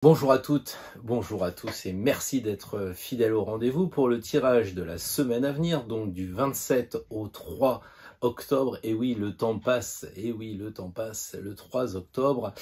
Bonjour à toutes, bonjour à tous et merci d'être fidèles au rendez-vous pour le tirage de la semaine à venir, donc du 27 au 3 octobre. Et oui, le temps passe, et oui, le temps passe, le 3 octobre.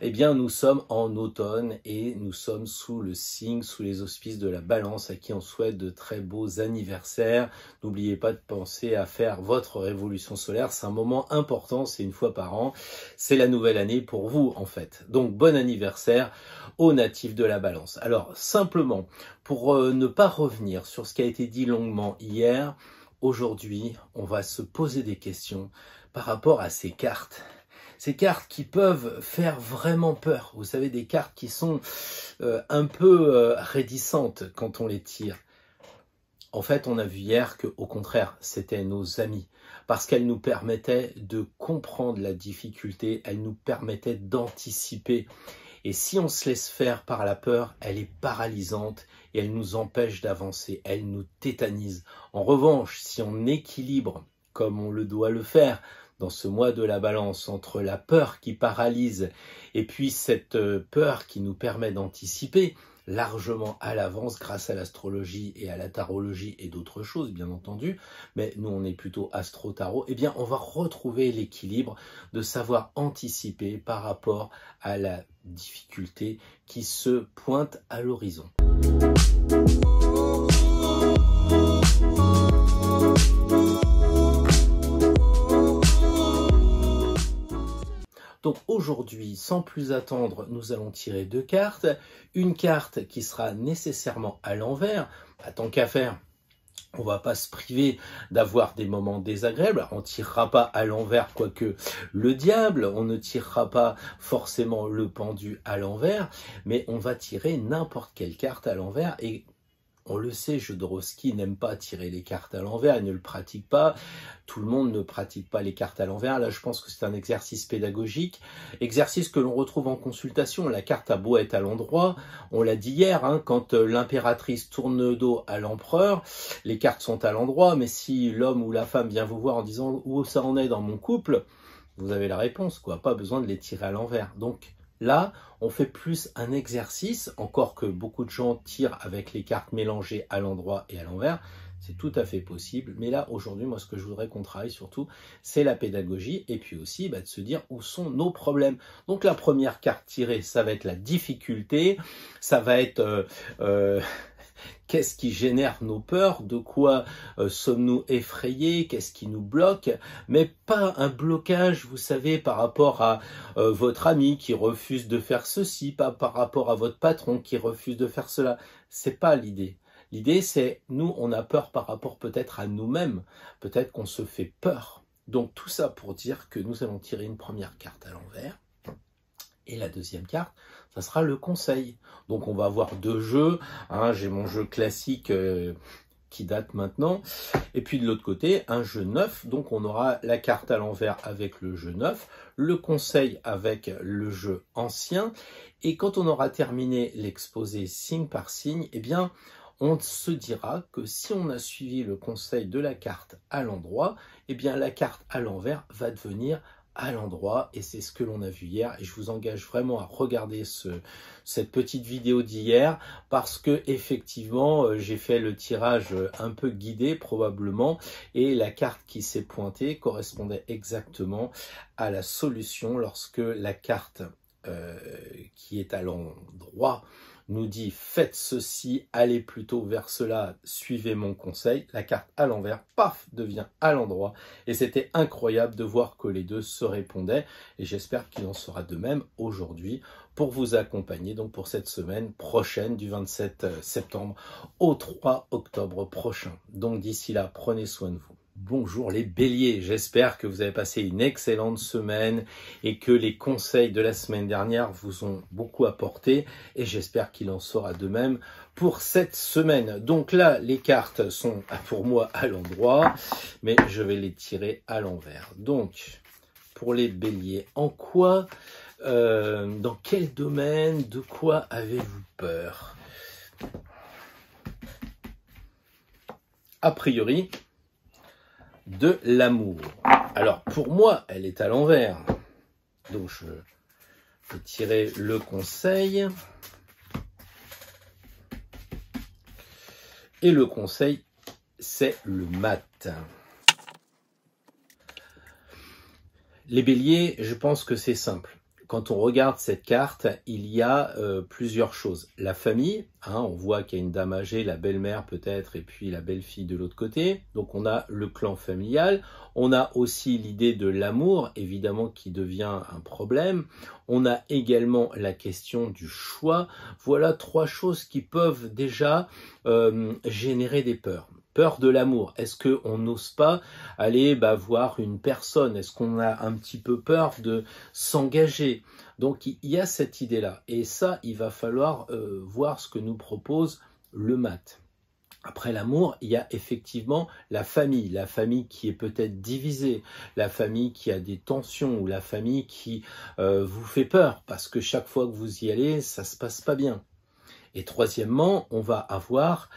Eh bien, nous sommes en automne et nous sommes sous le signe, sous les auspices de la Balance, à qui on souhaite de très beaux anniversaires. N'oubliez pas de penser à faire votre révolution solaire, c'est un moment important, c'est une fois par an. C'est la nouvelle année pour vous, en fait. Donc, bon anniversaire aux natifs de la Balance. Alors, simplement, pour ne pas revenir sur ce qui a été dit longuement hier, aujourd'hui, on va se poser des questions par rapport à ces cartes. Ces cartes qui peuvent faire vraiment peur. Vous savez, des cartes qui sont un peu réticentes quand on les tire. En fait, on a vu hier qu'au contraire, c'était nos amis. Parce qu'elles nous permettaient de comprendre la difficulté, elles nous permettaient d'anticiper. Et si on se laisse faire par la peur, elle est paralysante et elle nous empêche d'avancer, elle nous tétanise. En revanche, si on équilibre, comme on le doit le faire, dans ce mois de la Balance, entre la peur qui paralyse et puis cette peur qui nous permet d'anticiper largement à l'avance grâce à l'astrologie et à la tarologie et d'autres choses, bien entendu, mais nous on est plutôt astro-tarot, eh bien on va retrouver l'équilibre de savoir anticiper par rapport à la difficulté qui se pointe à l'horizon. Donc aujourd'hui, sans plus attendre, nous allons tirer deux cartes. Une carte qui sera nécessairement à l'envers. Tant qu'à faire, on ne va pas se priver d'avoir des moments désagréables. On ne tirera pas à l'envers, quoique le diable. On ne tirera pas forcément le pendu à l'envers. Mais on va tirer n'importe quelle carte à l'envers. Et on le sait, Jodorowsky n'aime pas tirer les cartes à l'envers, il ne le pratique pas. Tout le monde ne pratique pas les cartes à l'envers. Là, je pense que c'est un exercice pédagogique, exercice que l'on retrouve en consultation. La carte a beau être à l'endroit, on l'a dit hier, hein, quand l'impératrice tourne le dos à l'empereur, les cartes sont à l'endroit, mais si l'homme ou la femme vient vous voir en disant « où ça en est dans mon couple ?» vous avez la réponse, quoi. Pas besoin de les tirer à l'envers. Donc, là, on fait plus un exercice, encore que beaucoup de gens tirent avec les cartes mélangées à l'endroit et à l'envers. C'est tout à fait possible. Mais là, aujourd'hui, moi, ce que je voudrais qu'on travaille surtout, c'est la pédagogie et puis aussi de se dire où sont nos problèmes. Donc, la première carte tirée, ça va être la difficulté. Ça va être... qu'est-ce qui génère nos peurs? De quoi sommes-nous effrayés? Qu'est-ce qui nous bloque? Mais pas un blocage, vous savez, par rapport à votre ami qui refuse de faire ceci, pas par rapport à votre patron qui refuse de faire cela. C'est pas l'idée. L'idée, c'est, nous, on a peur par rapport peut-être à nous-mêmes. Peut-être qu'on se fait peur. Donc, tout ça pour dire que nous allons tirer une première carte à l'envers. Et la deuxième carte, ça sera le conseil. Donc on va avoir deux jeux. Hein, j'ai mon jeu classique qui date maintenant. Et puis de l'autre côté, un jeu neuf. Donc on aura la carte à l'envers avec le jeu neuf, le conseil avec le jeu ancien. Et quand on aura terminé l'exposé signe par signe, eh bien, on se dira que si on a suivi le conseil de la carte à l'endroit, eh bien la carte à l'envers va devenir à l'endroit, et c'est ce que l'on a vu hier, et je vous engage vraiment à regarder cette petite vidéo d'hier, parce que effectivement j'ai fait le tirage un peu guidé probablement, et la carte qui s'est pointée correspondait exactement à la solution lorsque la carte qui est à l'endroit nous dit faites ceci, allez plutôt vers cela, suivez mon conseil. La carte à l'envers, paf, devient à l'endroit. Et c'était incroyable de voir que les deux se répondaient. Et j'espère qu'il en sera de même aujourd'hui pour vous accompagner donc pour cette semaine prochaine du 27 septembre au 3 octobre prochain. Donc d'ici là, prenez soin de vous. Bonjour les béliers, j'espère que vous avez passé une excellente semaine et que les conseils de la semaine dernière vous ont beaucoup apporté et j'espère qu'il en sera de même pour cette semaine. Donc là, les cartes sont pour moi à l'endroit, mais je vais les tirer à l'envers. Donc, pour les béliers, en quoi, dans quel domaine, de quoi avez-vous peur? A priori, de l'amour. Alors, pour moi, elle est à l'envers. Donc, je vais tirer le conseil. Et le conseil, c'est le mat. Les béliers, je pense que c'est simple. Quand on regarde cette carte, il y a plusieurs choses. La famille, hein, on voit qu'il y a une dame âgée, la belle-mère peut-être, et puis la belle-fille de l'autre côté. Donc on a le clan familial. On a aussi l'idée de l'amour, évidemment, qui devient un problème. On a également la question du choix. Voilà 3 choses qui peuvent déjà générer des peurs. Peur de l'amour. Est-ce qu'on n'ose pas aller voir une personne? Est-ce qu'on a un petit peu peur de s'engager? Donc il y a cette idée-là. Et ça, il va falloir voir ce que nous propose le mat. Après l'amour, il y a effectivement la famille qui est peut-être divisée, la famille qui a des tensions ou la famille qui vous fait peur parce que chaque fois que vous y allez, ça se passe pas bien. Et troisièmement, on va avoir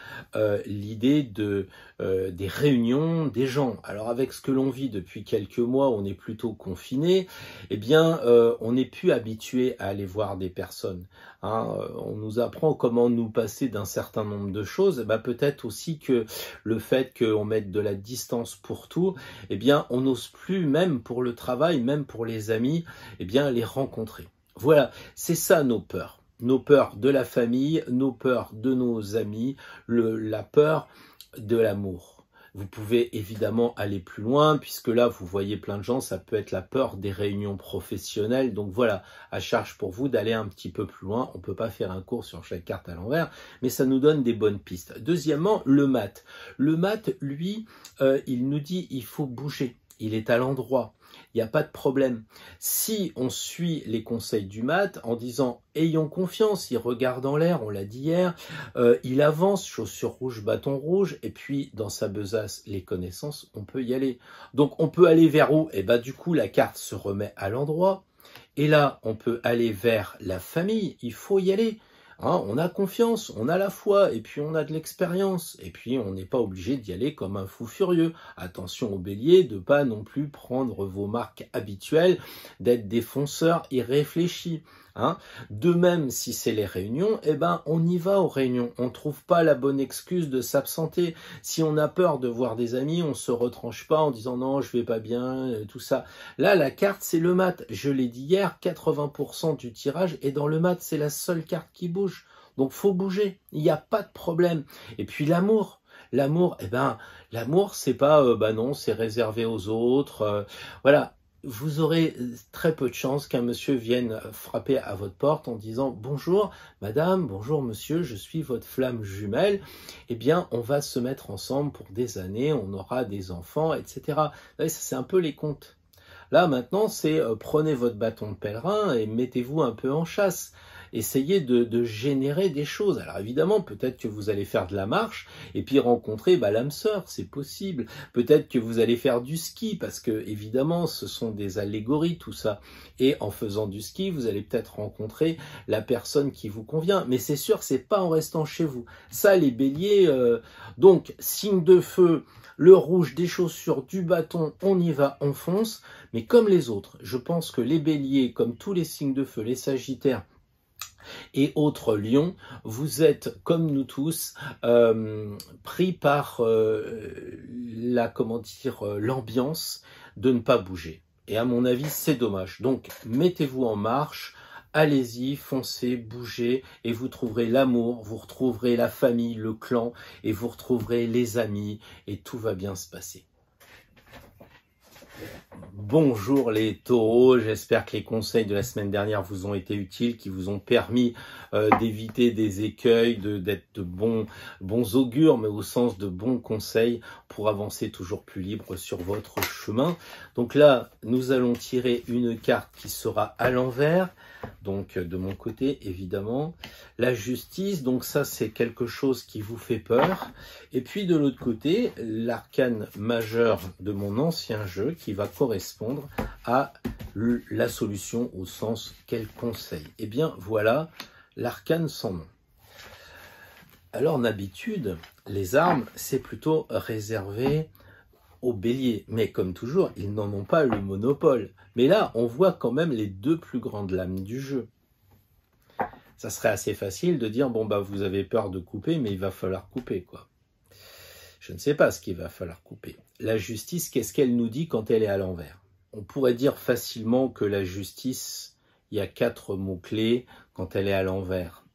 l'idée des réunions des gens. Alors avec ce que l'on vit depuis quelques mois, on est plutôt confiné, eh bien on n'est plus habitué à aller voir des personnes. Hein. On nous apprend comment nous passer d'un certain nombre de choses. Peut-être aussi que le fait qu'on mette de la distance pour tout, eh bien on n'ose plus, même pour le travail, même pour les amis, eh bien les rencontrer. Voilà, c'est ça nos peurs. Nos peurs de la famille, nos peurs de nos amis, la peur de l'amour. Vous pouvez évidemment aller plus loin, puisque là, vous voyez plein de gens, ça peut être la peur des réunions professionnelles. Donc voilà, à charge pour vous d'aller un petit peu plus loin. On ne peut pas faire un cours sur chaque carte à l'envers, mais ça nous donne des bonnes pistes. Deuxièmement, le mat. Le mat, lui, il nous dit il faut bouger. Il est à l'endroit. Il n'y a pas de problème. Si on suit les conseils du mat en disant « ayons confiance », il regarde en l'air, on l'a dit hier, il avance, chaussures rouges, bâton rouge, et puis dans sa besace, les connaissances, on peut y aller. Donc on peut aller vers où? Et du coup, la carte se remet à l'endroit. Et là, on peut aller vers la famille, il faut y aller. Hein, on a confiance, on a la foi, et puis on a de l'expérience, et puis on n'est pas obligé d'y aller comme un fou furieux. Attention au bélier, de pas non plus prendre vos marques habituelles, d'être des fonceurs irréfléchis. Hein. De même, si c'est les réunions, on y va aux réunions. On ne trouve pas la bonne excuse de s'absenter. Si on a peur de voir des amis, on ne se retranche pas en disant non, je vais pas bien, tout ça. Là, la carte, c'est le mat. Je l'ai dit hier, 80% du tirage est dans le mat. C'est la seule carte qui bouge. Donc, faut bouger. Il n'y a pas de problème. Et puis, l'amour. L'amour, l'amour, c'est pas, non, c'est réservé aux autres. Voilà. Vous aurez très peu de chances qu'un monsieur vienne frapper à votre porte en disant « Bonjour madame, bonjour monsieur, je suis votre flamme jumelle. Eh bien, on va se mettre ensemble pour des années, on aura des enfants, etc. » Vous voyez, ça c'est un peu les contes. Là, maintenant, c'est prenez votre bâton de pèlerin et mettez-vous un peu en chasse. Essayez de générer des choses. Alors évidemment, peut-être que vous allez faire de la marche et puis rencontrer l'âme sœur, c'est possible. Peut-être que vous allez faire du ski parce que évidemment, ce sont des allégories tout ça. Et en faisant du ski, vous allez peut-être rencontrer la personne qui vous convient. Mais c'est sûr, c'est pas en restant chez vous. Ça, les béliers, donc signe de feu. Le rouge, des chaussures, du bâton, on y va, on fonce. Mais comme les autres, je pense que les béliers, comme tous les signes de feu, les sagittaires et autres lions, vous êtes, comme nous tous, pris par l'ambiance de ne pas bouger. Et à mon avis, c'est dommage. Donc, mettez-vous en marche. Allez-y, foncez, bougez, et vous trouverez l'amour, vous retrouverez la famille, le clan, et vous retrouverez les amis, et tout va bien se passer. Bonjour les taureaux, j'espère que les conseils de la semaine dernière vous ont été utiles, qui vous ont permis d'éviter des écueils, d'être de bons augures, mais au sens de bons conseils pour avancer toujours plus libre sur votre chemin. Donc là, nous allons tirer une carte qui sera à l'envers, donc de mon côté évidemment. La justice, donc ça c'est quelque chose qui vous fait peur. Et puis de l'autre côté, l'arcane majeur de mon ancien jeu qui va correspondre à la solution au sens quel conseil. Eh bien voilà l'arcane sans nom. Alors d'habitude, les armes c'est plutôt réservé aux béliers, mais comme toujours, ils n'en ont pas le monopole. Mais là, on voit quand même les deux plus grandes lames du jeu. Ça serait assez facile de dire, bon vous avez peur de couper, mais il va falloir couper, quoi. Je ne sais pas ce qu'il va falloir couper. La justice, qu'est-ce qu'elle nous dit quand elle est à l'envers? On pourrait dire facilement que la justice, il y a 4 mots-clés quand elle est à l'envers.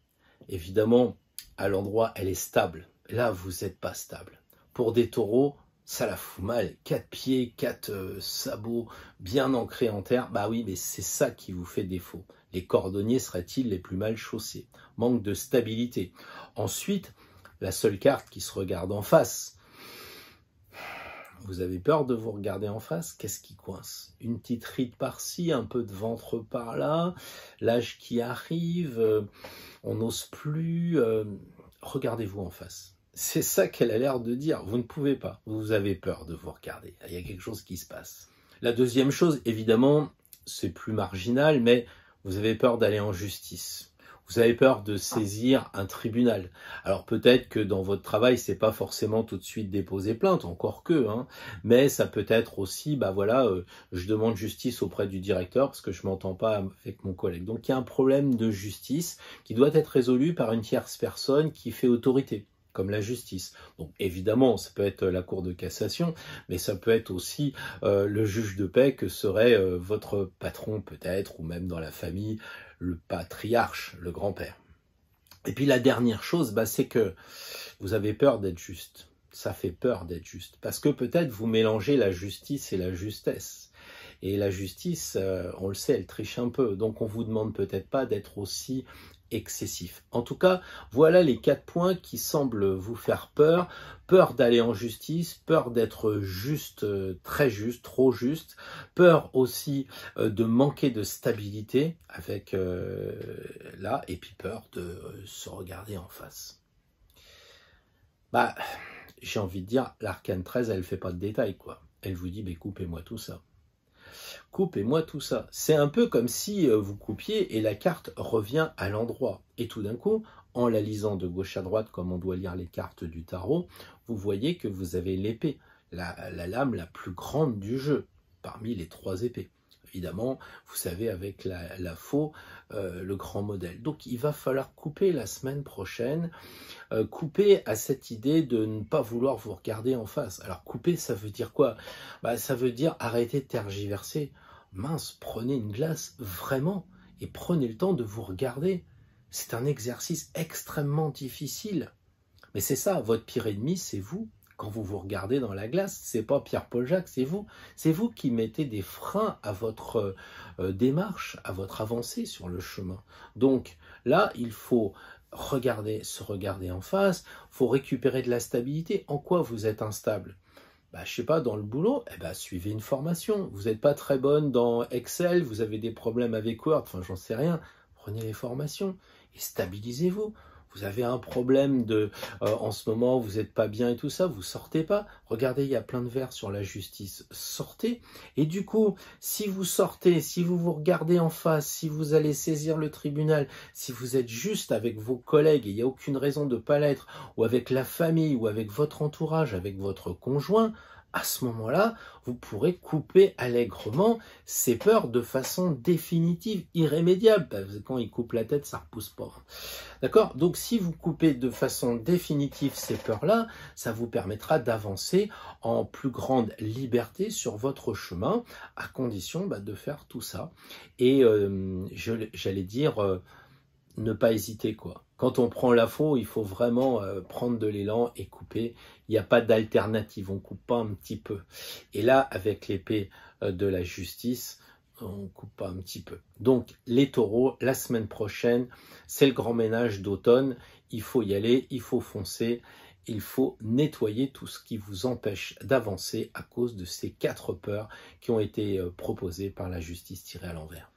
Évidemment, à l'endroit, elle est stable. Là, vous n'êtes pas stable. Pour des taureaux, ça la fout mal. 4 pieds, 4 sabots bien ancrés en terre. Bah oui, mais c'est ça qui vous fait défaut. Les cordonniers seraient-ils les plus mal chaussés? Manque de stabilité. Ensuite, la seule carte qui se regarde en face. Vous avez peur de vous regarder en face? Qu'est-ce qui coince? Une petite ride par-ci, un peu de ventre par-là, l'âge qui arrive, on n'ose plus. Regardez-vous en face. C'est ça qu'elle a l'air de dire. Vous ne pouvez pas. Vous avez peur de vous regarder. Il y a quelque chose qui se passe. La deuxième chose, évidemment, c'est plus marginal, mais vous avez peur d'aller en justice. Vous avez peur de saisir un tribunal. Alors peut-être que dans votre travail, c'est pas forcément tout de suite déposer plainte, encore que, hein, mais ça peut être aussi, bah voilà, je demande justice auprès du directeur parce que je m'entends pas avec mon collègue. Donc il y a un problème de justice qui doit être résolu par une tierce personne qui fait autorité, comme la justice. Donc évidemment, ça peut être la Cour de cassation, mais ça peut être aussi le juge de paix que serait votre patron peut-être, ou même dans la famille, le patriarche, le grand-père. Et puis la dernière chose, bah, c'est que vous avez peur d'être juste. Ça fait peur d'être juste, parce que peut-être vous mélangez la justice et la justesse. Et la justice, on le sait, elle triche un peu, donc on vous demande peut-être pas d'être aussi excessif. En tout cas, voilà les 4 points qui semblent vous faire peur. Peur d'aller en justice, peur d'être juste, très juste, trop juste, peur aussi de manquer de stabilité avec là, et puis peur de se regarder en face. Bah, j'ai envie de dire, l'arcane 13, elle fait pas de détails, quoi. Elle vous dit, mais coupez-moi tout ça. Coupez-moi tout ça. C'est un peu comme si vous coupiez et la carte revient à l'endroit. Et tout d'un coup, en la lisant de gauche à droite, comme on doit lire les cartes du tarot, vous voyez que vous avez l'épée, la lame la plus grande du jeu, parmi les 3 épées. Évidemment, vous savez, avec la faux, le grand modèle. Donc, il va falloir couper la semaine prochaine, couper à cette idée de ne pas vouloir vous regarder en face. Alors, couper, ça veut dire quoi? Bah, ça veut dire arrêter de tergiverser. Mince, prenez une glace, vraiment, et prenez le temps de vous regarder. C'est un exercice extrêmement difficile. Mais c'est ça, votre pire ennemi, c'est vous. Quand vous vous regardez dans la glace, c'est pas Pierre-Paul Jacques, c'est vous. C'est vous qui mettez des freins à votre démarche, à votre avancée sur le chemin. Donc là, il faut se regarder en face, il faut récupérer de la stabilité. En quoi vous êtes instable? Bah, je sais pas, dans le boulot, eh ben, suivez une formation. Vous n'êtes pas très bonne dans Excel, vous avez des problèmes avec Word, enfin j'en sais rien. Prenez les formations et stabilisez-vous. Vous avez un problème en ce moment, vous n'êtes pas bien et tout ça, vous sortez pas. Regardez, il y a plein de vers sur la justice. Sortez. Et du coup, si vous sortez, si vous vous regardez en face, si vous allez saisir le tribunal, si vous êtes juste avec vos collègues, et il n'y a aucune raison de ne pas l'être, ou avec la famille, ou avec votre entourage, avec votre conjoint, à ce moment-là, vous pourrez couper allègrement ces peurs de façon définitive, irrémédiable. Parce que quand il coupe la tête, ça ne repousse pas. D'accord? Donc, si vous coupez de façon définitive ces peurs-là, ça vous permettra d'avancer en plus grande liberté sur votre chemin, à condition de faire tout ça. Et j'allais dire, ne pas hésiter, quoi. Quand on prend la faux, il faut vraiment prendre de l'élan et couper. Il n'y a pas d'alternative, on ne coupe pas un petit peu. Et là, avec l'épée de la justice, on ne coupe pas un petit peu. Donc, les taureaux, la semaine prochaine, c'est le grand ménage d'automne. Il faut y aller, il faut foncer, il faut nettoyer tout ce qui vous empêche d'avancer à cause de ces 4 peurs qui ont été proposées par la justice tirée à l'envers.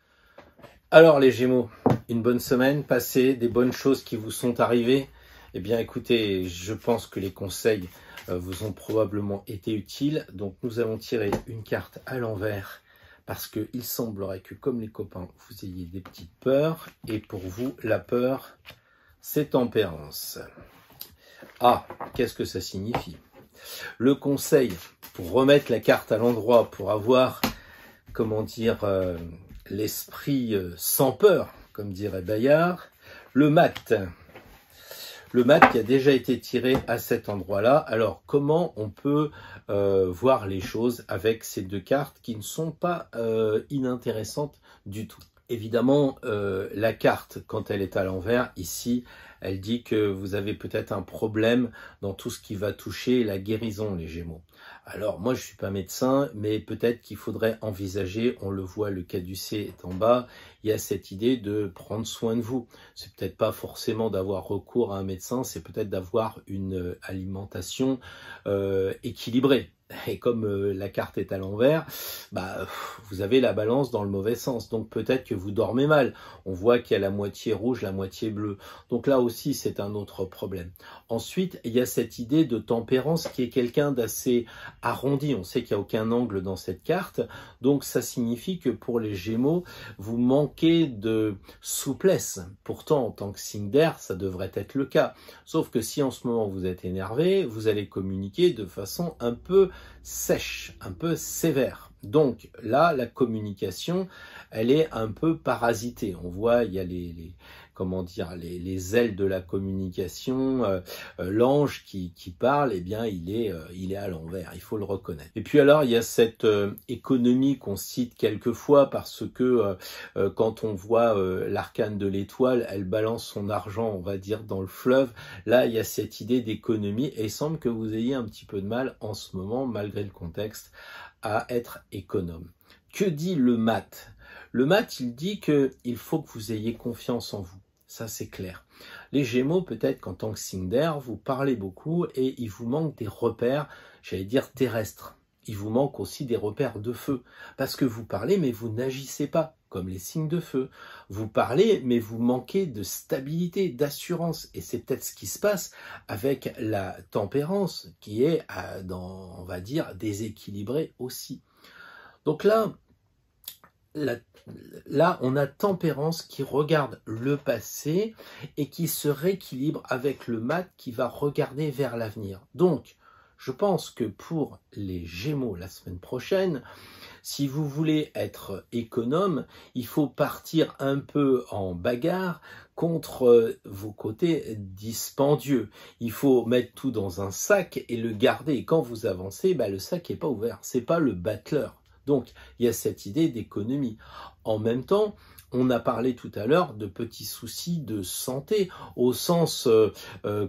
Alors les Gémeaux, une bonne semaine passée, des bonnes choses qui vous sont arrivées. Eh bien écoutez, je pense que les conseils vous ont probablement été utiles. Donc nous allons tirer une carte à l'envers parce qu'il semblerait que comme les copains, vous ayez des petites peurs. Et pour vous, la peur, c'est tempérance. Ah, qu'est-ce que ça signifie? Le conseil pour remettre la carte à l'endroit, pour avoir, comment dire... l'esprit sans peur, comme dirait Bayard, le mat. le mat qui a déjà été tiré à cet endroit-là. Alors, comment on peut voir les choses avec ces deux cartes qui ne sont pas inintéressantes du tout? Évidemment, la carte, quand elle est à l'envers, ici, elle dit que vous avez peut-être un problème dans tout ce qui va toucher la guérison, les Gémeaux. Alors, moi, je suis pas médecin, mais peut-être qu'il faudrait envisager, on le voit, le caducée est en bas, il y a cette idée de prendre soin de vous. C'est peut-être pas forcément d'avoir recours à un médecin, c'est peut-être d'avoir une alimentation équilibrée. Et comme la carte est à l'envers, bah, vous avez la balance dans le mauvais sens. Donc peut-être que vous dormez mal. On voit qu'il y a la moitié rouge, la moitié bleue. Donc là aussi, c'est un autre problème. Ensuite, il y a cette idée de tempérance qui est quelqu'un d'assez arrondi. On sait qu'il n'y a aucun angle dans cette carte. Donc ça signifie que pour les Gémeaux, vous manquez de souplesse. Pourtant, en tant que signe d'air, ça devrait être le cas. Sauf que si en ce moment vous êtes énervé, vous allez communiquer de façon un peu sèche, un peu sévère. Donc là, la communication, elle est un peu parasitée. On voit, il y a comment dire, les ailes de la communication, l'ange qui parle, eh bien, il est à l'envers, il faut le reconnaître. Et puis alors, il y a cette économie qu'on cite quelquefois parce que quand on voit l'arcane de l'étoile, elle balance son argent, on va dire, dans le fleuve. Là, il y a cette idée d'économie et il semble que vous ayez un petit peu de mal en ce moment, malgré le contexte, à être économe. Que dit le mat? Le mat, il dit qu'il faut que vous ayez confiance en vous. Ça, c'est clair. Les Gémeaux, peut-être qu'en tant que signe d'air, vous parlez beaucoup et il vous manque des repères, j'allais dire terrestres. Il vous manque aussi des repères de feu. Parce que vous parlez, mais vous n'agissez pas, comme les signes de feu. Vous parlez, mais vous manquez de stabilité, d'assurance. Et c'est peut-être ce qui se passe avec la tempérance, qui est, on va dire, déséquilibrée aussi. Donc là, on a tempérance qui regarde le passé et qui se rééquilibre avec le mat qui va regarder vers l'avenir. Donc, je pense que pour les Gémeaux la semaine prochaine, si vous voulez être économe, il faut partir un peu en bagarre contre vos côtés dispendieux. Il faut mettre tout dans un sac et le garder. Et quand vous avancez, le sac n'est pas ouvert. C'est pas le battleur. Donc, il y a cette idée d'économie. En même temps, on a parlé tout à l'heure de petits soucis de santé, au sens,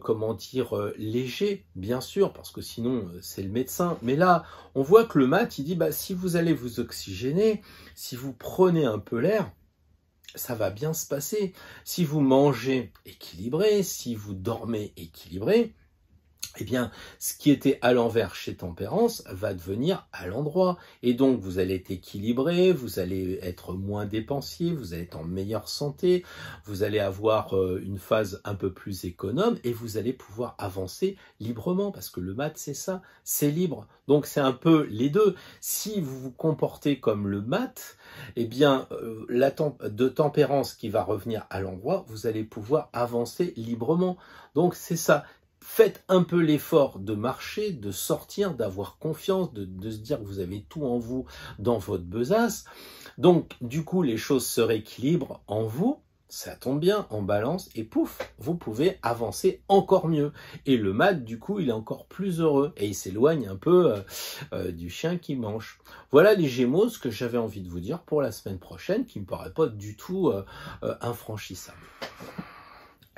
comment dire, léger, bien sûr, parce que sinon, c'est le médecin. Mais là, on voit que le mat, il dit, si vous allez vous oxygéner, si vous prenez un peu l'air, ça va bien se passer. Si vous mangez équilibré, si vous dormez équilibré, eh bien, ce qui était à l'envers chez Tempérance va devenir à l'endroit. Et donc, vous allez être équilibré, vous allez être moins dépensier, vous allez être en meilleure santé, vous allez avoir une phase un peu plus économe et vous allez pouvoir avancer librement parce que le mat, c'est ça, c'est libre. Donc, c'est un peu les deux. Si vous vous comportez comme le mat, eh bien, de Tempérance qui va revenir à l'endroit, vous allez pouvoir avancer librement. Donc, c'est ça. Faites un peu l'effort de marcher, de sortir, d'avoir confiance, de se dire que vous avez tout en vous dans votre besace. Donc, du coup, les choses se rééquilibrent en vous, ça tombe bien, en balance, et pouf, vous pouvez avancer encore mieux. Et le mat, du coup, il est encore plus heureux, et il s'éloigne un peu du chien qui mange. Voilà les Gémeaux, ce que j'avais envie de vous dire pour la semaine prochaine, qui ne me paraît pas du tout infranchissable.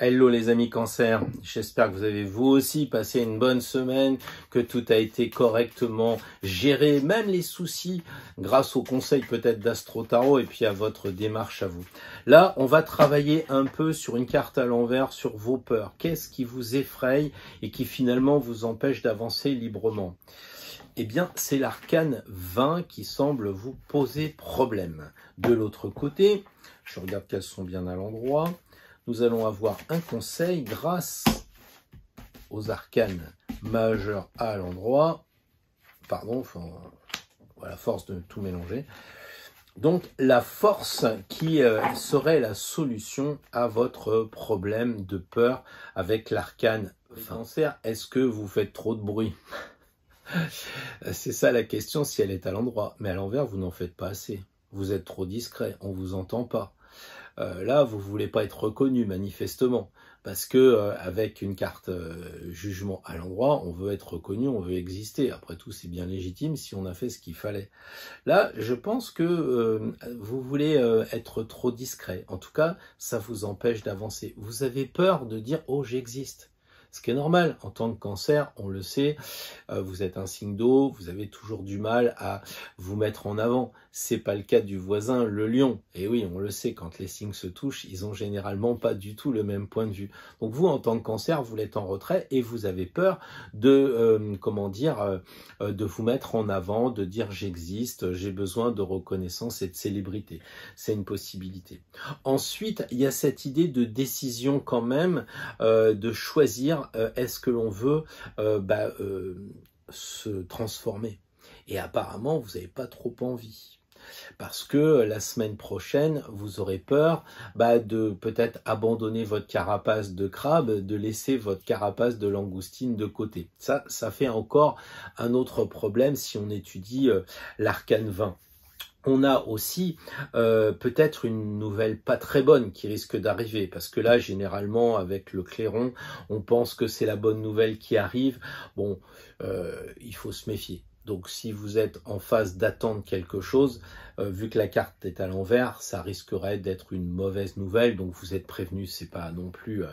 Hello les amis Cancer, j'espère que vous avez vous aussi passé une bonne semaine, que tout a été correctement géré, même les soucis, grâce aux conseils peut-être d'Astro Tarot et puis à votre démarche à vous. Là, on va travailler un peu sur une carte à l'envers, sur vos peurs. Qu'est-ce qui vous effraie et qui finalement vous empêche d'avancer librement ? Eh bien, c'est l'arcane 20 qui semble vous poser problème. De l'autre côté, je regarde qu'elles sont bien à l'endroit. Nous allons avoir un conseil grâce aux arcanes majeurs à l'endroit. Pardon, voilà, force de tout mélanger. Donc, la force qui serait la solution à votre problème de peur avec l'arcane Cancer. Est-ce que vous faites trop de bruit? C'est ça la question si elle est à l'endroit. Mais à l'envers, vous n'en faites pas assez. Vous êtes trop discret, on ne vous entend pas. Là, vous ne voulez pas être reconnu, manifestement. Parce que avec une carte jugement à l'endroit, on veut être reconnu, on veut exister. Après tout, c'est bien légitime si on a fait ce qu'il fallait. Là, je pense que vous voulez être trop discret. En tout cas, ça vous empêche d'avancer. Vous avez peur de dire « Oh, j'existe ». Ce qui est normal, en tant que Cancer, on le sait, vous êtes un signe d'eau, vous avez toujours du mal à vous mettre en avant. C'est pas le cas du voisin, le lion. Et oui, on le sait, quand les signes se touchent, ils ont généralement pas du tout le même point de vue. Donc vous, en tant que Cancer, vous êtes en retrait et vous avez peur de, de vous mettre en avant, de dire j'existe, j'ai besoin de reconnaissance et de célébrité. C'est une possibilité. Ensuite, il y a cette idée de décision quand même, de choisir est-ce que l'on veut se transformer. Et apparemment, vous n'avez pas trop envie. Parce que la semaine prochaine, vous aurez peur de peut-être abandonner votre carapace de crabe, de laisser votre carapace de langoustine de côté. Ça fait encore un autre problème si on étudie l'arcane 20. On a aussi peut-être une nouvelle pas très bonne qui risque d'arriver, parce que là, généralement, avec le clairon, on pense que c'est la bonne nouvelle qui arrive. Bon, il faut se méfier. Donc, si vous êtes en phase d'attendre quelque chose, vu que la carte est à l'envers, ça risquerait d'être une mauvaise nouvelle. Donc, vous êtes prévenu, c'est pas non plus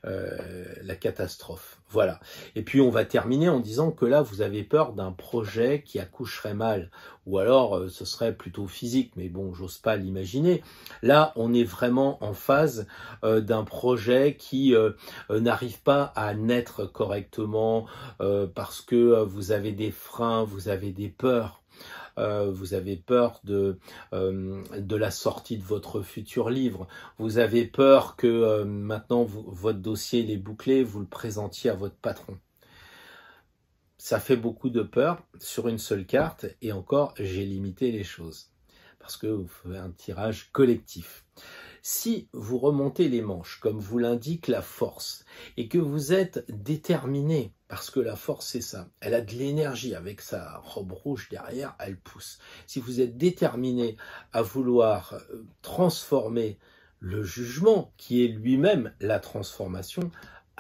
la catastrophe. Voilà. Et puis, on va terminer en disant que là, vous avez peur d'un projet qui accoucherait mal. Ou alors, ce serait plutôt physique. Mais bon, j'ose pas l'imaginer. Là, on est vraiment en phase d'un projet qui n'arrive pas à naître correctement parce que vous avez des freins, vous avez des peurs. Vous avez peur de la sortie de votre futur livre. Vous avez peur que maintenant votre dossier il est bouclé, vous le présentiez à votre patron. Ça fait beaucoup de peur sur une seule carte et encore, j'ai limité les choses parce que vous faites un tirage collectif. Si vous remontez les manches, comme vous l'indique la force, et que vous êtes déterminé, parce que la force c'est ça, elle a de l'énergie avec sa robe rouge derrière, elle pousse. Si vous êtes déterminé à vouloir transformer le jugement, qui est lui-même la transformation,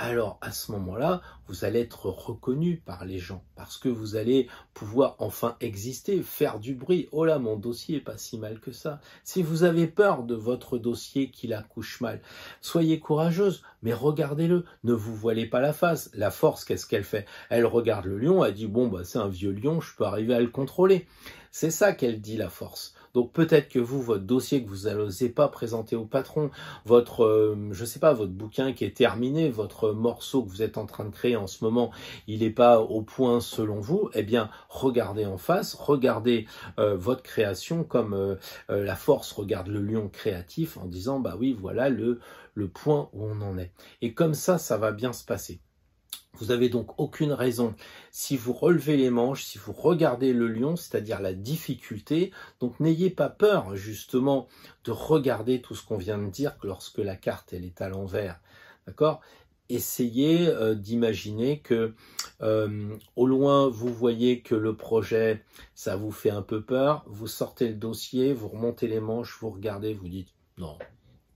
alors à ce moment-là, vous allez être reconnu par les gens parce que vous allez pouvoir enfin exister, faire du bruit. Oh là, mon dossier est pas si mal que ça. Si vous avez peur de votre dossier qui accouche mal, soyez courageuse, mais regardez-le. Ne vous voilez pas la face. La force, qu'est-ce qu'elle fait? Elle regarde le lion, elle dit bon bah c'est un vieux lion, je peux arriver à le contrôler. C'est ça qu'elle dit, la force. Donc peut-être que vous, votre dossier que vous n'osez pas présenter au patron, votre, je sais pas, votre bouquin qui est terminé, votre morceau que vous êtes en train de créer en ce moment, il n'est pas au point selon vous, eh bien regardez en face, regardez votre création comme la force regarde le lion créatif en disant bah oui, voilà le point où on en est. Et comme ça va bien se passer. Vous n'avez donc aucune raison, si vous relevez les manches, si vous regardez le lion, c'est-à-dire la difficulté, donc n'ayez pas peur justement de regarder tout ce qu'on vient de dire lorsque la carte elle est à l'envers, d'accord? Essayez d'imaginer que au loin vous voyez que le projet ça vous fait un peu peur, vous sortez le dossier, vous remontez les manches, vous regardez, vous dites non,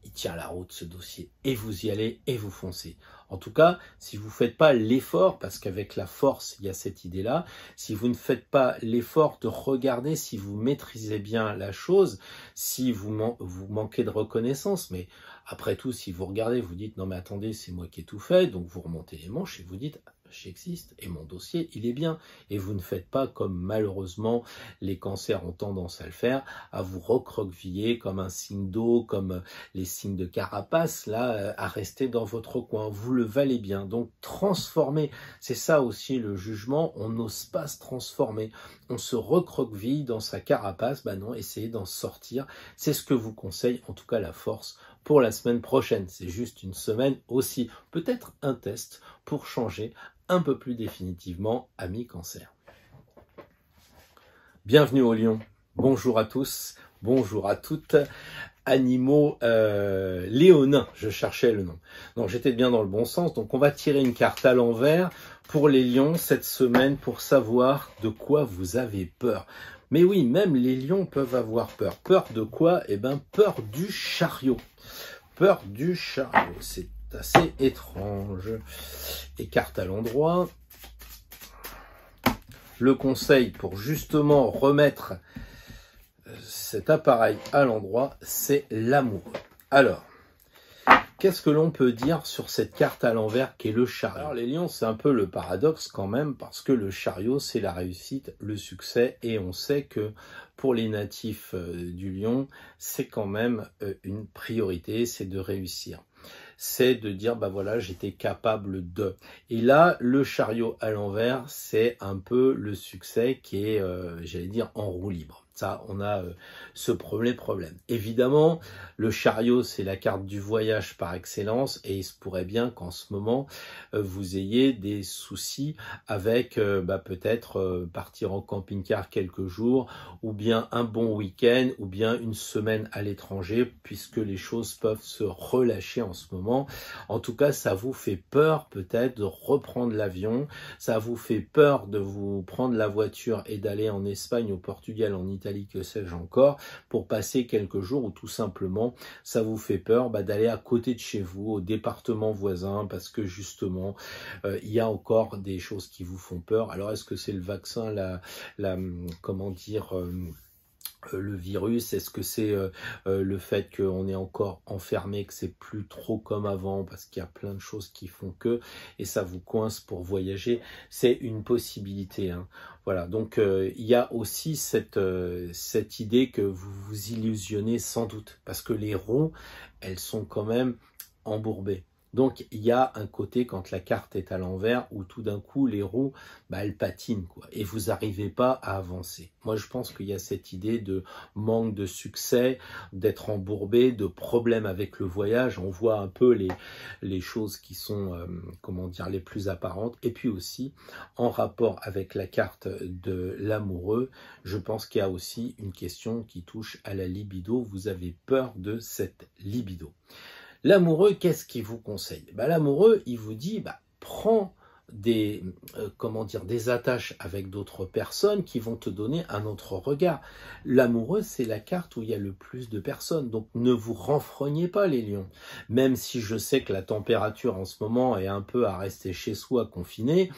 il tient la route ce dossier, et vous y allez et vous foncez. En tout cas, si vous ne faites pas l'effort, parce qu'avec la force, il y a cette idée-là, si vous ne faites pas l'effort de regarder si vous maîtrisez bien la chose, si vous manquez de reconnaissance, mais après tout, si vous regardez, vous dites non mais attendez, c'est moi qui ai tout fait, donc vous remontez les manches et vous dites j'existe et mon dossier il est bien, et vous ne faites pas comme malheureusement les cancers ont tendance à le faire, à vous recroqueviller comme un signe d'eau, comme les signes de carapace là, à rester dans votre coin. Vous le valez bien, donc transformer, c'est ça aussi le jugement, on n'ose pas se transformer, on se recroqueville dans sa carapace. Ben non, essayez d'en sortir, c'est ce que vous conseille en tout cas la force pour la semaine prochaine. C'est juste une semaine aussi, peut-être un test pour changer un peu plus définitivement, amis Cancer. Bienvenue au Lion, bonjour à tous, bonjour à toutes, animaux léonins, je cherchais le nom. Donc j'étais bien dans le bon sens, donc on va tirer une carte à l'envers pour les lions cette semaine pour savoir de quoi vous avez peur. Mais oui, même les lions peuvent avoir peur. Peur de quoi? Eh bien, peur du chariot. Peur du chariot, c'est C'est assez étrange. Et carte à l'endroit. Le conseil pour justement remettre cet appareil à l'endroit, c'est l'amour. Alors, qu'est-ce que l'on peut dire sur cette carte à l'envers qui est le chariot? Alors les lions, c'est un peu le paradoxe quand même, parce que le chariot, c'est la réussite, le succès, et on sait que pour les natifs du lion, c'est quand même une priorité, c'est de réussir. C'est de dire, bah voilà, j'étais capable de. Et là, le chariot à l'envers, c'est un peu le succès qui est, j'allais dire, en roue libre. Ça, on a ce problème. Évidemment, le chariot, c'est la carte du voyage par excellence, et il se pourrait bien qu'en ce moment, vous ayez des soucis avec peut-être partir en camping-car quelques jours, ou bien un bon week-end, ou bien une semaine à l'étranger, puisque les choses peuvent se relâcher en ce moment. En tout cas, ça vous fait peur peut-être de reprendre l'avion, ça vous fait peur de vous prendre la voiture et d'aller en Espagne, au Portugal, en Italie, que sais-je encore, pour passer quelques jours, ou tout simplement, ça vous fait peur d'aller à côté de chez vous, au département voisin, parce que justement, il y a encore des choses qui vous font peur. Alors, est-ce que c'est le vaccin, comment dire, le virus? Est-ce que c'est le fait qu'on est encore enfermé, que c'est plus trop comme avant, parce qu'il y a plein de choses qui font que, et ça vous coince pour voyager? C'est une possibilité, hein. Voilà, donc il y a aussi cette idée que vous vous illusionnez sans doute, parce que les roues, elles sont quand même embourbées. Donc, il y a un côté, quand la carte est à l'envers, où tout d'un coup, les roues, elles patinent, quoi, et vous n'arrivez pas à avancer. Moi, je pense qu'il y a cette idée de manque de succès, d'être embourbé, de problèmes avec le voyage. On voit un peu les choses qui sont, comment dire, les plus apparentes. Et puis aussi, en rapport avec la carte de l'amoureux, je pense qu'il y a aussi une question qui touche à la libido. Vous avez peur de cette libido. L'amoureux, qu'est-ce qu'il vous conseille? L'amoureux, il vous dit, prends des attaches avec d'autres personnes qui vont te donner un autre regard. L'amoureux, c'est la carte où il y a le plus de personnes, donc ne vous renfrognez pas, les lions. Même si je sais que la température en ce moment est un peu à rester chez soi, confiné,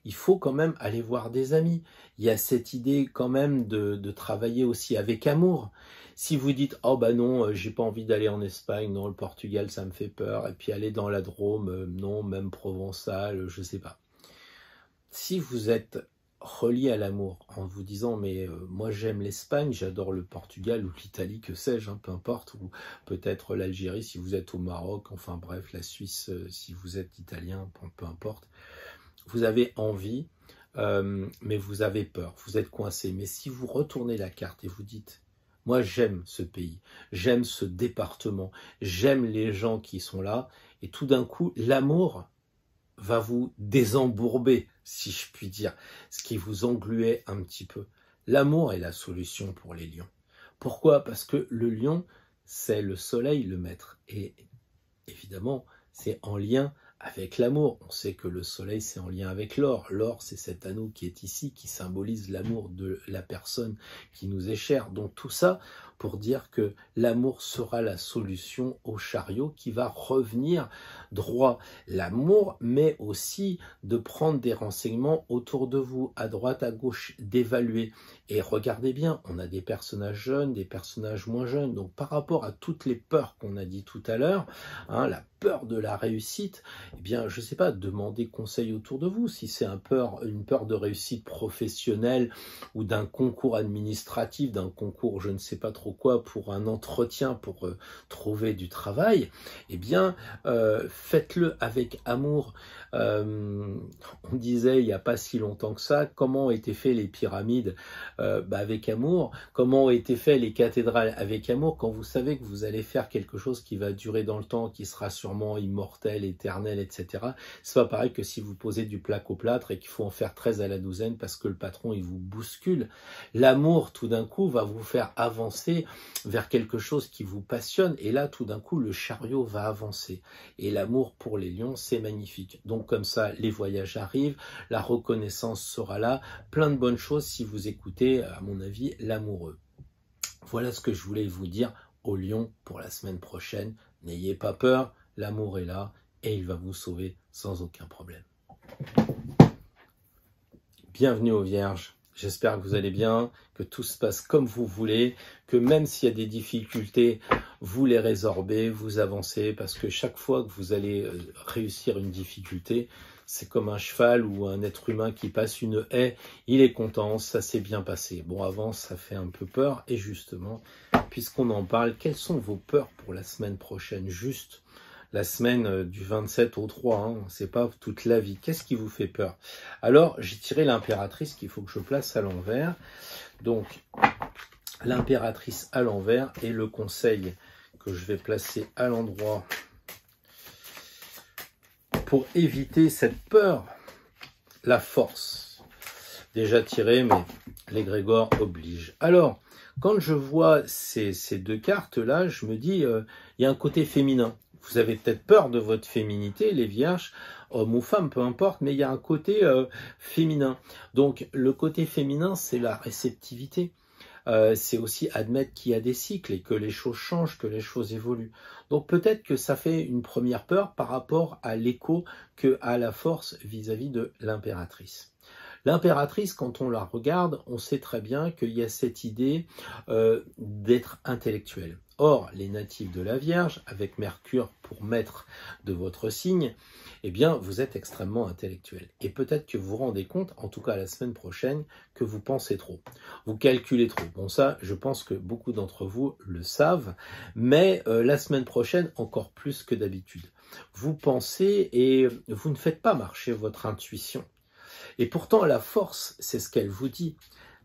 il faut quand même aller voir des amis. Il y a cette idée quand même de travailler aussi avec amour. Si vous dites, oh non, j'ai pas envie d'aller en Espagne, non, le Portugal, ça me fait peur, et puis aller dans la Drôme, non, même Provençal, je sais pas. Si vous êtes relié à l'amour, en vous disant, mais moi j'aime l'Espagne, j'adore le Portugal ou l'Italie, que sais-je, peu importe, ou peut-être l'Algérie si vous êtes au Maroc, enfin bref, la Suisse si vous êtes italien, peu importe. Vous avez envie, mais vous avez peur, vous êtes coincé. Mais si vous retournez la carte et vous dites, moi j'aime ce pays, j'aime ce département, j'aime les gens qui sont là, et tout d'un coup, l'amour va vous désembourber, si je puis dire, ce qui vous engluait un petit peu. L'amour est la solution pour les lions. Pourquoi? Parce que le lion, c'est le soleil, le maître, et évidemment, c'est en lien avec l'amour. On sait que le soleil, c'est en lien avec l'or. L'or, c'est cet anneau qui est ici, qui symbolise l'amour de la personne qui nous est chère. Donc tout ça pour dire que l'amour sera la solution au chariot qui va revenir droit. L'amour, mais aussi de prendre des renseignements autour de vous, à droite, à gauche, d'évaluer. Et regardez bien, on a des personnages jeunes, des personnages moins jeunes. Donc par rapport à toutes les peurs qu'on a dit tout à l'heure, la peur de la réussite, eh bien, je ne sais pas, demandez conseil autour de vous. Si c'est une peur de réussite professionnelle ou d'un concours administratif, d'un concours je ne sais pas trop quoi, pour un entretien, pour trouver du travail, eh bien, faites-le avec amour. On disait il n'y a pas si longtemps que ça, comment ont été faites les pyramides avec amour, comment ont été faites les cathédrales avec amour, quand vous savez que vous allez faire quelque chose qui va durer dans le temps, qui sera sûrement immortel, éternel, etc. C'est pas pareil que si vous posez du plaque au plâtre et qu'il faut en faire 13 à la douzaine parce que le patron il vous bouscule. L'amour tout d'un coup va vous faire avancer vers quelque chose qui vous passionne, et là tout d'un coup le chariot va avancer, et l'amour pour les lions c'est magnifique. Donc comme ça les voyages arrivent, la reconnaissance sera là, plein de bonnes choses si vous écoutez à mon avis l'amoureux. Voilà ce que je voulais vous dire aux lions pour la semaine prochaine. N'ayez pas peur, l'amour est là et il va vous sauver sans aucun problème. Bienvenue aux Vierges. J'espère que vous allez bien, que tout se passe comme vous voulez, que même s'il y a des difficultés, vous les résorbez, vous avancez, parce que chaque fois que vous allez réussir une difficulté, c'est comme un cheval ou un être humain qui passe une haie, il est content, ça s'est bien passé. Bon, avant, ça fait un peu peur, et justement, puisqu'on en parle, quelles sont vos peurs pour la semaine prochaine? Juste la semaine du 27 au 3, hein, c'est pas toute la vie. Qu'est-ce qui vous fait peur? Alors, j'ai tiré l'impératrice qu'il faut que je place à l'envers. Donc, l'impératrice à l'envers et le conseil que je vais placer à l'endroit pour éviter cette peur, la force. Déjà tiré, mais l'égrégore oblige. Alors, quand je vois ces deux cartes-là, je me dis, il y a un côté féminin. Vous avez peut-être peur de votre féminité, les vierges, hommes ou femmes, peu importe, mais il y a un côté féminin. Donc, le côté féminin, c'est la réceptivité. C'est aussi admettre qu'il y a des cycles et que les choses changent, que les choses évoluent. Donc, peut-être que ça fait une première peur par rapport à l'écho qu'à la force vis-à-vis de l'impératrice. L'impératrice, quand on la regarde, on sait très bien qu'il y a cette idée d'être intellectuel. Or, les natifs de la Vierge, avec Mercure pour maître de votre signe, eh bien, vous êtes extrêmement intellectuel. Et peut-être que vous vous rendez compte, en tout cas la semaine prochaine, que vous pensez trop. Vous calculez trop. Bon, ça, je pense que beaucoup d'entre vous le savent, mais la semaine prochaine, encore plus que d'habitude. Vous pensez et vous ne faites pas marcher votre intuition. Et pourtant, la force, c'est ce qu'elle vous dit.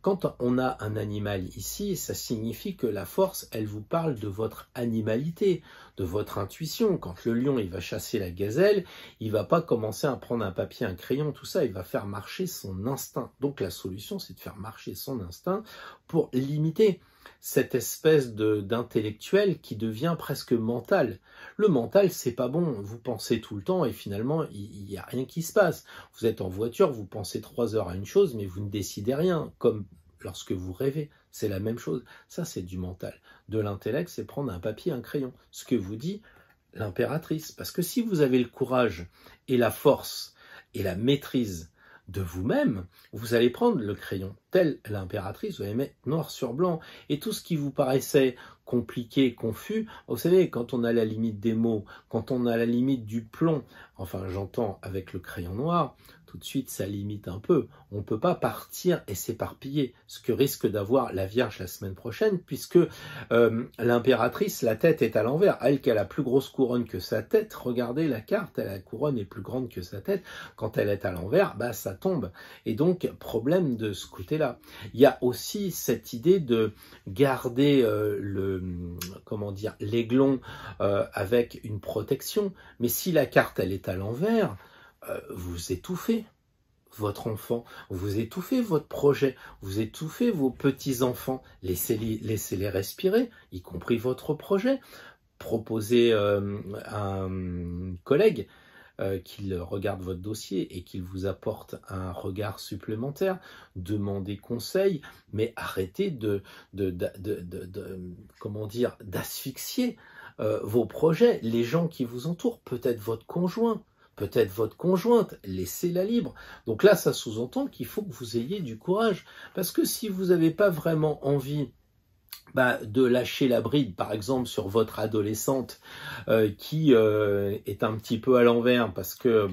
Quand on a un animal ici, ça signifie que la force, elle vous parle de votre animalité, de votre intuition. Quand le lion, il va chasser la gazelle, il va pas commencer à prendre un papier, un crayon, tout ça, il va faire marcher son instinct. Donc la solution, c'est de faire marcher son instinct pour limiter cette espèce d'intellectuel qui devient presque mental. Le mental, c'est pas bon. Vous pensez tout le temps et finalement, il n'y a rien qui se passe. Vous êtes en voiture, vous pensez 3 heures à une chose, mais vous ne décidez rien. Comme lorsque vous rêvez, c'est la même chose. Ça, c'est du mental. De l'intellect, c'est prendre un papier, un crayon. Ce que vous dit l'impératrice. Parce que si vous avez le courage et la force et la maîtrise de vous-même, vous allez prendre le crayon, tel l'impératrice, vous allez mettre noir sur blanc, et tout ce qui vous paraissait compliqué, confus, vous savez, quand on a la limite des mots, quand on a la limite du plomb, enfin j'entends avec le crayon noir, tout de suite ça limite un peu. On ne peut pas partir et s'éparpiller, ce que risque d'avoir la Vierge la semaine prochaine, puisque l'impératrice, la tête est à l'envers. Elle qui a la plus grosse couronne que sa tête, regardez la carte, la couronne est plus grande que sa tête. Quand elle est à l'envers, bah, ça tombe. Et donc, problème de ce côté-là. Il y a aussi cette idée de garder l'aiglon avec une protection. Mais si la carte, elle est à l'envers, vous étouffez votre enfant, vous étouffez votre projet, vous étouffez vos petits-enfants, laissez-les respirer, y compris votre projet. Proposez à un collègue qu'il regarde votre dossier et qu'il vous apporte un regard supplémentaire, demandez conseil, mais arrêtez d'asphyxier vos projets, les gens qui vous entourent, peut-être votre conjoint, peut-être votre conjointe, laissez-la libre. Donc là, ça sous-entend qu'il faut que vous ayez du courage. Parce que si vous n'avez pas vraiment envie de lâcher la bride, par exemple, sur votre adolescente qui est un petit peu à l'envers parce que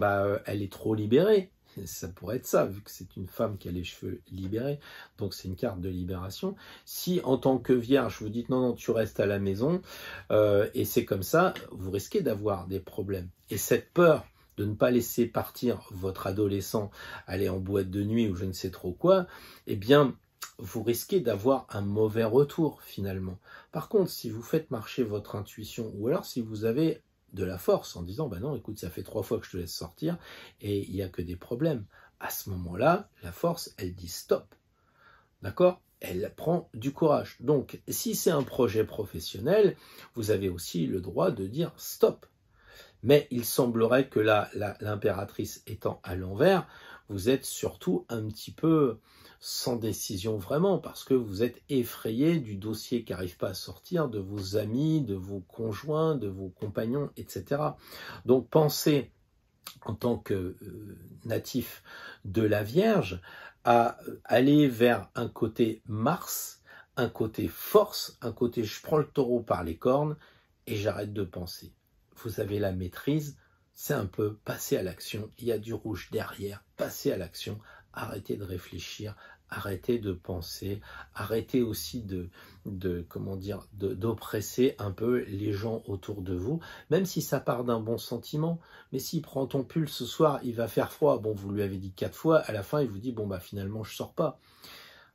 elle est trop libérée, ça pourrait être ça, vu que c'est une femme qui a les cheveux libérés, donc c'est une carte de libération. Si en tant que vierge, vous dites non, tu restes à la maison, et c'est comme ça, vous risquez d'avoir des problèmes. Et cette peur de ne pas laisser partir votre adolescent aller en boîte de nuit ou je ne sais trop quoi, eh bien, vous risquez d'avoir un mauvais retour finalement. Par contre, si vous faites marcher votre intuition, ou alors si vous avez de la force en disant, non, écoute, ça fait 3 fois que je te laisse sortir et il n'y a que des problèmes. À ce moment-là, la force, elle dit stop. D'accord ? Elle prend du courage. Donc, si c'est un projet professionnel, vous avez aussi le droit de dire stop. Mais il semblerait que là, l'impératrice étant à l'envers, vous êtes surtout un petit peu sans décision vraiment, parce que vous êtes effrayé du dossier qui n'arrive pas à sortir, de vos amis, de vos conjoints, de vos compagnons, etc. Donc pensez, en tant que natif de la Vierge, à aller vers un côté Mars, un côté force, un côté je prends le taureau par les cornes et j'arrête de penser. Vous avez la maîtrise, c'est un peu passer à l'action, il y a du rouge derrière, passer à l'action, arrêtez de réfléchir, arrêtez de penser, arrêtez aussi d'oppresser un peu les gens autour de vous, même si ça part d'un bon sentiment. Mais s'il prend ton pull ce soir, il va faire froid, bon vous lui avez dit 4 fois, à la fin il vous dit bon bah finalement je sors pas.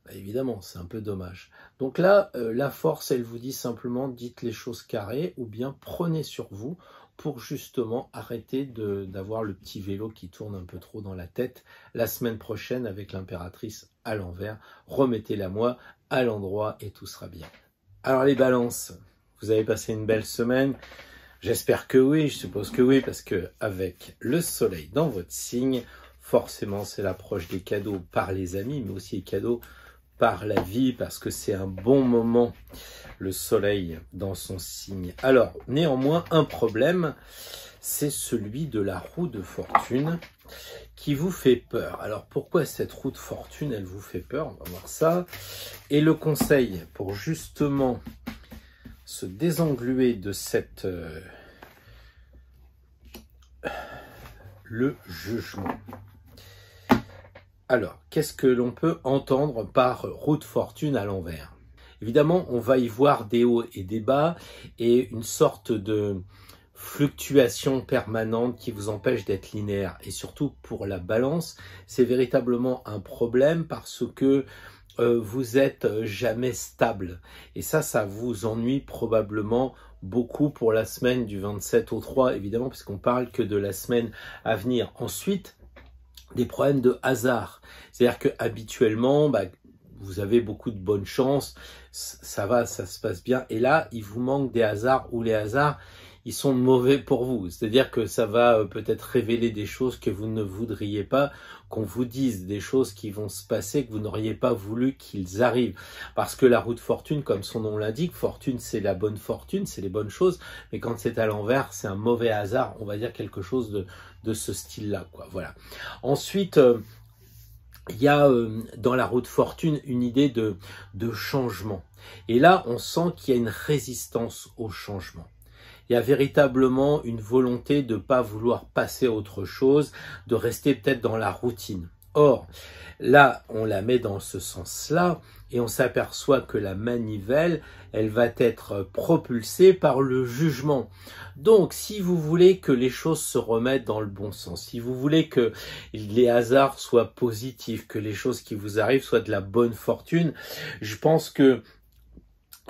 Bah, évidemment, c'est un peu dommage. Donc là, la force, elle vous dit simplement, dites les choses carrées ou bien prenez sur vous pour justement arrêter d'avoir le petit vélo qui tourne un peu trop dans la tête. La semaine prochaine, avec l'impératrice à l'envers, remettez-la moi à l'endroit et tout sera bien. Alors les balances, vous avez passé une belle semaine? J'espère que oui, je suppose que oui, parce que avec le soleil dans votre signe, forcément c'est l'approche des cadeaux par les amis, mais aussi les cadeaux par la vie, parce que c'est un bon moment, le soleil dans son signe. Alors, néanmoins, un problème, c'est celui de la roue de fortune qui vous fait peur. Alors, pourquoi cette roue de fortune, elle vous fait peur? On va voir ça. Et le conseil pour justement se désengluer de cette... le jugement. Alors, qu'est-ce que l'on peut entendre par roue de fortune à l'envers? Évidemment, on va y voir des hauts et des bas et une sorte de fluctuation permanente qui vous empêche d'être linéaire. Et surtout pour la balance, c'est véritablement un problème parce que vous êtes jamais stable. Et ça vous ennuie probablement beaucoup pour la semaine du 27 au 3, évidemment, puisqu'on parle que de la semaine à venir. Ensuite, des problèmes de hasard. C'est-à-dire que habituellement, vous avez beaucoup de bonnes chances, ça va, ça se passe bien. Et là, il vous manque des hasards ou les hasards, ils sont mauvais pour vous. C'est-à-dire que ça va peut-être révéler des choses que vous ne voudriez pas qu'on vous dise, des choses qui vont se passer que vous n'auriez pas voulu qu'ils arrivent. Parce que la roue de fortune, comme son nom l'indique, fortune c'est la bonne fortune, c'est les bonnes choses, mais quand c'est à l'envers, c'est un mauvais hasard, on va dire quelque chose de ce style-là, quoi. Voilà. Ensuite, il y a dans la roue de fortune une idée de changement. Et là, on sent qu'il y a une résistance au changement. Il y a véritablement une volonté de ne pas vouloir passer à autre chose, de rester peut-être dans la routine. Or, là, on la met dans ce sens-là et on s'aperçoit que la manivelle, elle va être propulsée par le jugement. Donc, si vous voulez que les choses se remettent dans le bon sens, si vous voulez que les hasards soient positifs, que les choses qui vous arrivent soient de la bonne fortune, je pense que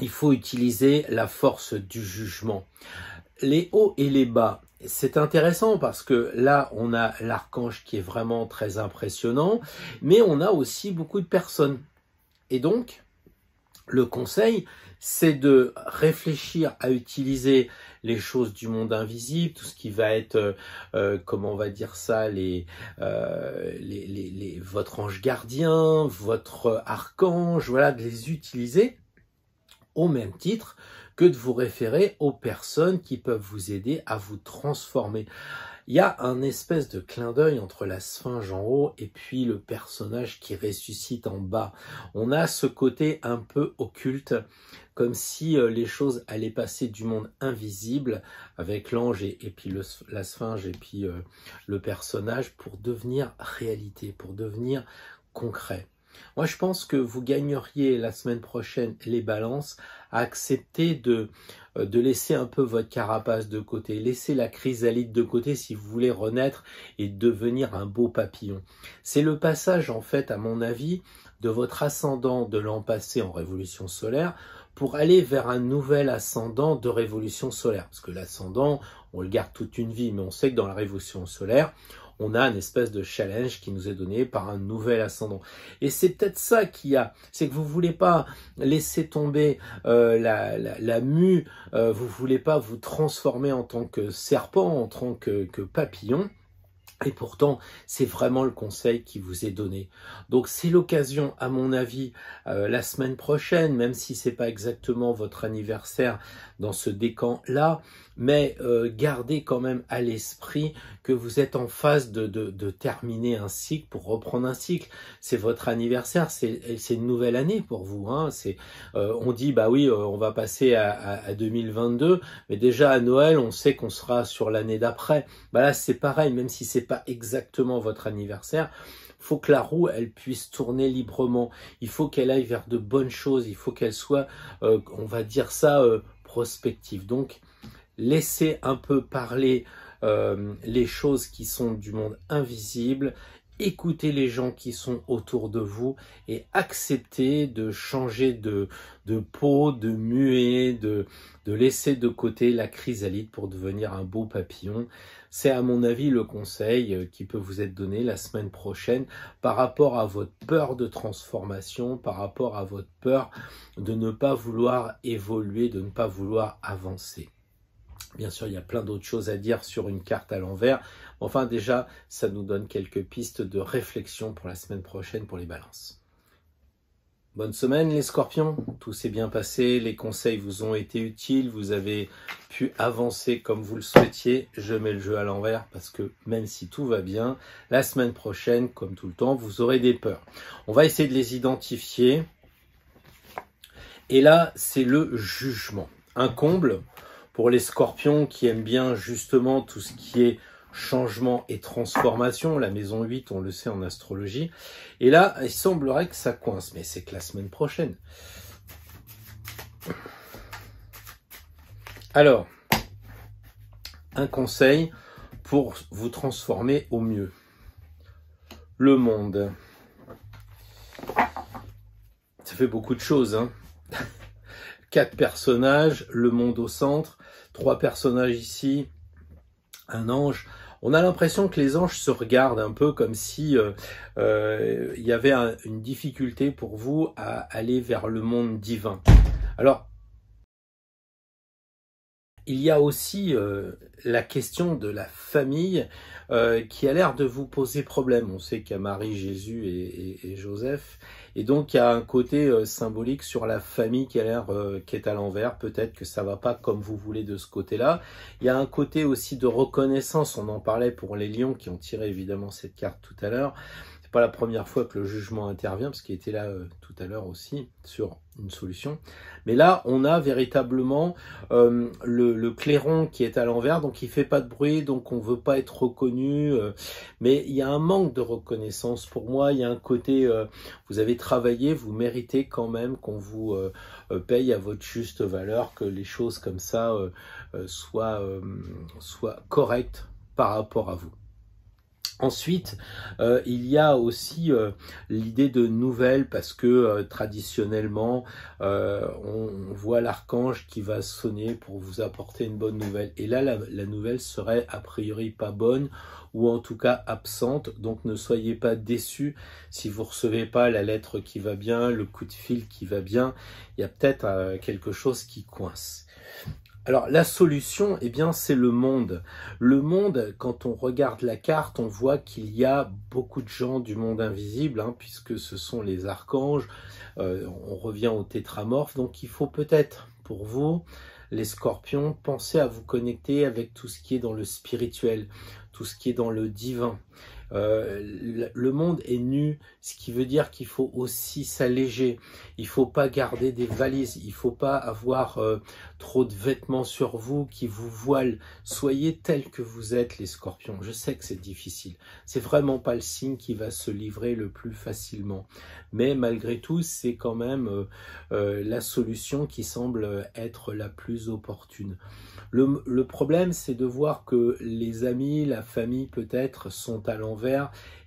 il faut utiliser la force du jugement. Les hauts et les bas, c'est intéressant parce que là, on a l'archange qui est vraiment très impressionnant, mais on a aussi beaucoup de personnes. Et donc, le conseil, c'est de réfléchir à utiliser les choses du monde invisible, tout ce qui va être, comment on va dire ça, votre ange gardien, votre archange, voilà, de les utiliser au même titre que de vous référer aux personnes qui peuvent vous aider à vous transformer. Il y a un espèce de clin d'œil entre la sphinge en haut et puis le personnage qui ressuscite en bas. On a ce côté un peu occulte, comme si les choses allaient passer du monde invisible avec l'ange et puis la sphinge et puis le personnage pour devenir réalité, pour devenir concret. Moi, je pense que vous gagneriez la semaine prochaine les balances à accepter de laisser un peu votre carapace de côté, laisser la chrysalide de côté si vous voulez renaître et devenir un beau papillon. C'est le passage, en fait, à mon avis, de votre ascendant de l'an passé en révolution solaire pour aller vers un nouvel ascendant de révolution solaire. Parce que l'ascendant, on le garde toute une vie, mais on sait que dans la révolution solaire, on a une espèce de challenge qui nous est donné par un nouvel ascendant. Et c'est peut-être ça qu'il y a, c'est que vous voulez pas laisser tomber la mue, vous voulez pas vous transformer en tant que serpent, en tant que papillon. Et pourtant, c'est vraiment le conseil qui vous est donné. Donc c'est l'occasion, à mon avis, la semaine prochaine, même si c'est pas exactement votre anniversaire dans ce décan-là, mais gardez quand même à l'esprit que vous êtes en phase de terminer un cycle pour reprendre un cycle. C'est votre anniversaire, c'est une nouvelle année pour vous. Hein. On dit, bah oui, on va passer à 2022, mais déjà à Noël, on sait qu'on sera sur l'année d'après. Bah là, c'est pareil, même si c'est pas exactement votre anniversaire, il faut que la roue, elle puisse tourner librement. Il faut qu'elle aille vers de bonnes choses. Il faut qu'elle soit, on va dire ça, prospective. Donc, laissez un peu parler les choses qui sont du monde invisible. Écoutez les gens qui sont autour de vous et acceptez de changer de peau, de muer, de laisser de côté la chrysalide pour devenir un beau papillon. C'est à mon avis le conseil qui peut vous être donné la semaine prochaine par rapport à votre peur de transformation, par rapport à votre peur de ne pas vouloir évoluer, de ne pas vouloir avancer. Bien sûr, il y a plein d'autres choses à dire sur une carte à l'envers. Enfin, déjà, ça nous donne quelques pistes de réflexion pour la semaine prochaine pour les balances. Bonne semaine les scorpions, tout s'est bien passé, les conseils vous ont été utiles, vous avez pu avancer comme vous le souhaitiez. Je mets le jeu à l'envers parce que même si tout va bien, la semaine prochaine, comme tout le temps, vous aurez des peurs. On va essayer de les identifier. Et là, c'est le jugement. Un comble pour les scorpions qui aiment bien justement tout ce qui est changement et transformation. La maison 8, on le sait en astrologie. Et là, il semblerait que ça coince. Mais c'est que la semaine prochaine. Alors, un conseil pour vous transformer au mieux. Le monde. Ça fait beaucoup de choses, hein. 4 personnages, le monde au centre, 3 personnages ici, un ange. On a l'impression que les anges se regardent un peu comme si il y avait une difficulté pour vous à aller vers le monde divin. Alors, il y a aussi la question de la famille qui a l'air de vous poser problème. On sait qu'il y a Marie, Jésus et Joseph. Et donc, il y a un côté symbolique sur la famille qui a l'air qui est à l'envers. Peut-être que ça va pas comme vous voulez de ce côté-là. Il y a un côté aussi de reconnaissance. On en parlait pour les lions qui ont tiré évidemment cette carte tout à l'heure. C'est pas la première fois que le jugement intervient, parce qu'il était là tout à l'heure aussi sur une solution. Mais là, on a véritablement le clairon qui est à l'envers, donc il fait pas de bruit, donc on veut pas être reconnu. Mais il y a un manque de reconnaissance pour moi. Il y a un côté, vous avez travaillé, vous méritez quand même qu'on vous paye à votre juste valeur, que les choses comme ça soient correctes par rapport à vous. Ensuite, il y a aussi l'idée de nouvelles parce que traditionnellement, on voit l'archange qui va sonner pour vous apporter une bonne nouvelle. Et là, la nouvelle serait a priori pas bonne ou en tout cas absente. Donc ne soyez pas déçus si vous recevez pas la lettre qui va bien, le coup de fil qui va bien. Il y a peut-être quelque chose qui coince. Alors la solution, eh bien, c'est le monde. Le monde, quand on regarde la carte, on voit qu'il y a beaucoup de gens du monde invisible, hein, puisque ce sont les archanges. On revient aux tétramorphes. Donc il faut peut-être, pour vous, les scorpions, penser à vous connecter avec tout ce qui est dans le spirituel, tout ce qui est dans le divin. Le monde est nu, ce qui veut dire qu'il faut aussi s'alléger. Il faut pas garder des valises, il faut pas avoir trop de vêtements sur vous qui vous voilent. Soyez tels que vous êtes, les scorpions. Je sais que c'est difficile. C'est vraiment pas le signe qui va se livrer le plus facilement. Mais malgré tout, c'est quand même la solution qui semble être la plus opportune. Le problème, c'est de voir que les amis, la famille peut-être sont à l'envers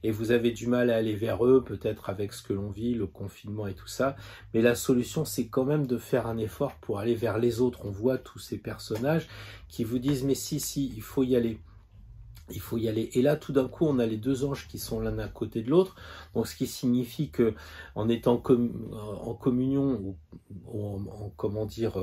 et vous avez du mal à aller vers eux, peut-être avec ce que l'on vit, le confinement et tout ça. Mais la solution, c'est quand même de faire un effort pour aller vers les autres. On voit tous ces personnages qui vous disent « mais si, il faut y aller ». Il faut y aller. Et là, tout d'un coup, on a les deux anges qui sont l'un à côté de l'autre. Donc, ce qui signifie que en étant en communion ou comment dire,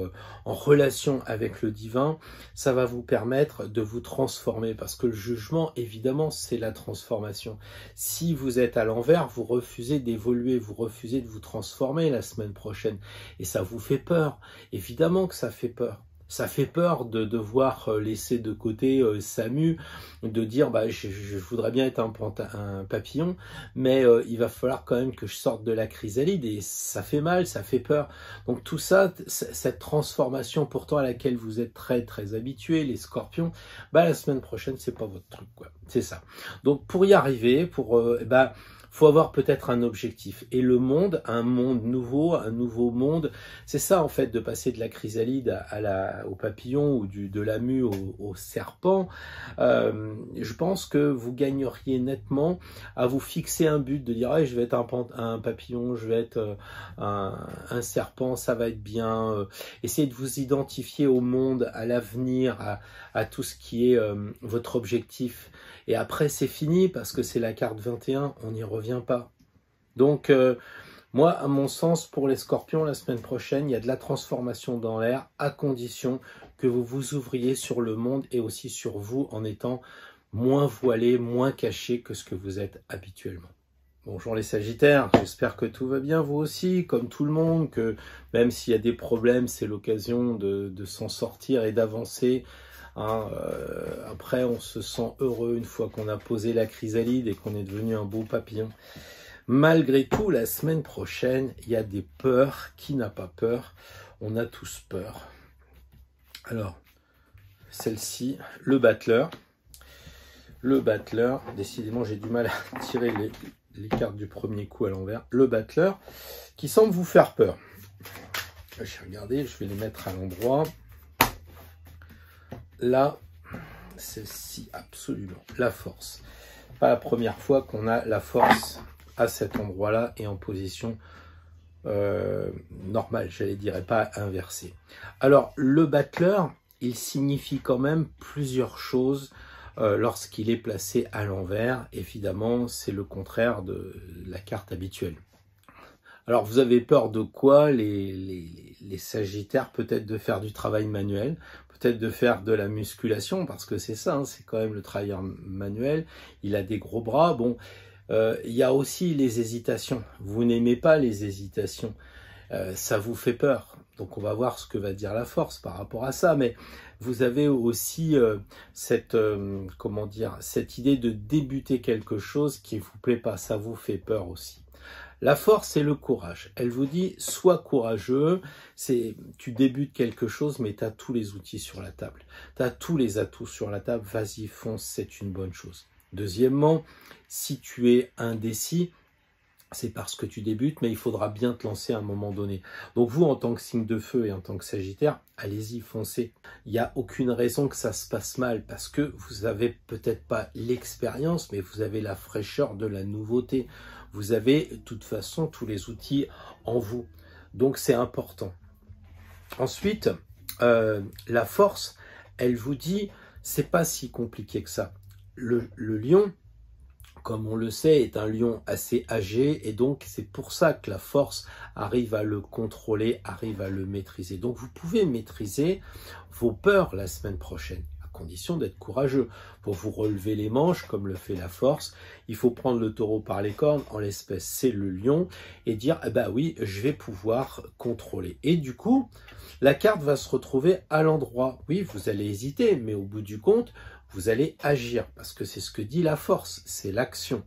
en relation avec le divin, ça va vous permettre de vous transformer. Parce que le jugement, évidemment, c'est la transformation. Si vous êtes à l'envers, vous refusez d'évoluer, vous refusez de vous transformer la semaine prochaine. Et ça vous fait peur. Évidemment que ça fait peur. Ça fait peur de devoir laisser de côté Samu, de dire bah, je voudrais bien être un papillon, mais il va falloir quand même que je sorte de la chrysalide et ça fait mal, ça fait peur. Donc tout ça, cette transformation pourtant à laquelle vous êtes très très habitués, les scorpions, bah, la semaine prochaine c'est pas votre truc, quoi. C'est ça. Donc pour y arriver, faut avoir peut-être un objectif. Et le monde, un monde nouveau, un nouveau monde, c'est ça en fait de passer de la chrysalide au papillon ou de la mue au serpent. Je pense que vous gagneriez nettement à vous fixer un but, de dire ah, je vais être un papillon, je vais être un serpent, ça va être bien. Essayez de vous identifier au monde, à l'avenir, à tout ce qui est votre objectif. Et après, c'est fini parce que c'est la carte 21, on n'y revient pas. Donc, moi, à mon sens, pour les scorpions, la semaine prochaine, il y a de la transformation dans l'air, à condition que vous vous ouvriez sur le monde et aussi sur vous en étant moins voilé, moins caché que ce que vous êtes habituellement. Bonjour les Sagittaires, j'espère que tout va bien, vous aussi, comme tout le monde, que même s'il y a des problèmes, c'est l'occasion de s'en sortir et d'avancer. Après, on se sent heureux une fois qu'on a posé la chrysalide et qu'on est devenu un beau papillon. Malgré tout, la semaine prochaine, il y a des peurs. Qui n'a pas peur? On a tous peur. Alors, celle-ci, le battleur. Le battleur, décidément, j'ai du mal à tirer les cartes du premier coup à l'envers. Le battleur, qui semble vous faire peur. J'ai regardé, je vais les mettre à l'endroit. Là, celle-ci, absolument, la force. Pas la première fois qu'on a la force à cet endroit-là et en position normale, j'allais dire, et pas inversée. Alors, le battleur, il signifie quand même plusieurs choses lorsqu'il est placé à l'envers. Évidemment, c'est le contraire de la carte habituelle. Alors, vous avez peur de quoi, les Sagittaires? Peut-être de faire du travail manuel, peut-être de faire de la musculation, parce que c'est ça, hein, c'est quand même le travailleur manuel. Il a des gros bras. Bon, il y a aussi les hésitations. Vous n'aimez pas les hésitations. Ça vous fait peur. Donc, on va voir ce que va dire la force par rapport à ça. Mais vous avez aussi cette idée de débuter quelque chose qui ne vous plaît pas. Ça vous fait peur aussi. La force, c'est le courage. Elle vous dit, sois courageux. Tu débutes quelque chose, mais tu as tous les outils sur la table. Tu as tous les atouts sur la table. Vas-y, fonce, c'est une bonne chose. Deuxièmement, si tu es indécis, c'est parce que tu débutes, mais il faudra bien te lancer à un moment donné. Donc vous, en tant que signe de feu et en tant que Sagittaire, allez-y, foncez. Il n'y a aucune raison que ça se passe mal, parce que vous n'avez peut-être pas l'expérience, mais vous avez la fraîcheur de la nouveauté. Vous avez de toute façon tous les outils en vous. Donc c'est important. Ensuite, la force, elle vous dit, c'est pas si compliqué que ça. Le lion, comme on le sait, est un lion assez âgé et donc c'est pour ça que la force arrive à le contrôler, arrive à le maîtriser. Donc vous pouvez maîtriser vos peurs la semaine prochaine, à condition d'être courageux. Pour vous relever les manches, comme le fait la force, il faut prendre le taureau par les cornes, en l'espèce c'est le lion, et dire eh ben oui, je vais pouvoir contrôler. Et du coup, la carte va se retrouver à l'endroit. Oui, vous allez hésiter, mais au bout du compte, vous allez agir, parce que c'est ce que dit la force, c'est l'action.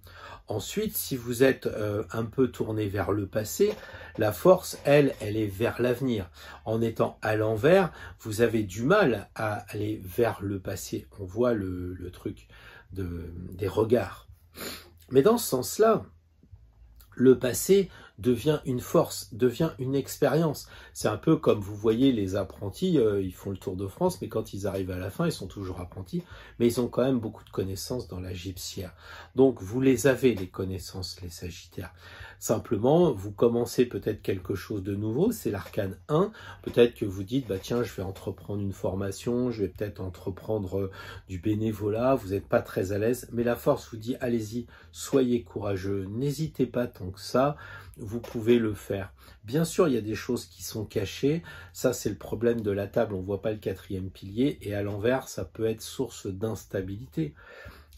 Ensuite, si vous êtes un peu tourné vers le passé, la force, elle est vers l'avenir. En étant à l'envers, vous avez du mal à aller vers le passé. On voit le truc des regards. Mais dans ce sens-là, le passé devient une force, devient une expérience. C'est un peu comme vous voyez les apprentis, ils font le Tour de France, mais quand ils arrivent à la fin, ils sont toujours apprentis, mais ils ont quand même beaucoup de connaissances dans la gypsière. Donc vous les avez, les connaissances, les Sagittaires. Simplement, vous commencez peut-être quelque chose de nouveau, c'est l'arcane 1. Peut-être que vous dites, bah tiens, je vais entreprendre une formation, je vais peut-être entreprendre du bénévolat, vous n'êtes pas très à l'aise, mais la force vous dit, allez-y, soyez courageux, n'hésitez pas tant que ça, vous pouvez le faire. Bien sûr, il y a des choses qui sont cachées, ça c'est le problème de la table, on ne voit pas le 4e pilier, et à l'envers, ça peut être source d'instabilité.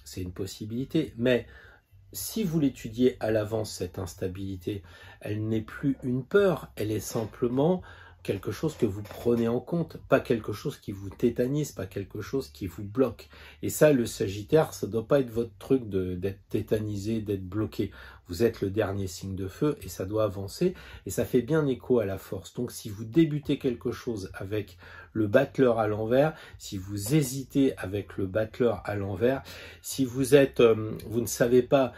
C'est une possibilité, mais si vous l'étudiez à l'avance, cette instabilité, elle n'est plus une peur, elle est simplement quelque chose que vous prenez en compte, pas quelque chose qui vous tétanise, pas quelque chose qui vous bloque. Et ça, le Sagittaire, ça ne doit pas être votre truc d'être tétanisé, d'être bloqué. Vous êtes le dernier signe de feu et ça doit avancer et ça fait bien écho à la force. Donc si vous débutez quelque chose avec le battleur à l'envers, si vous hésitez avec le battleur à l'envers, si vous êtes, vous ne savez pas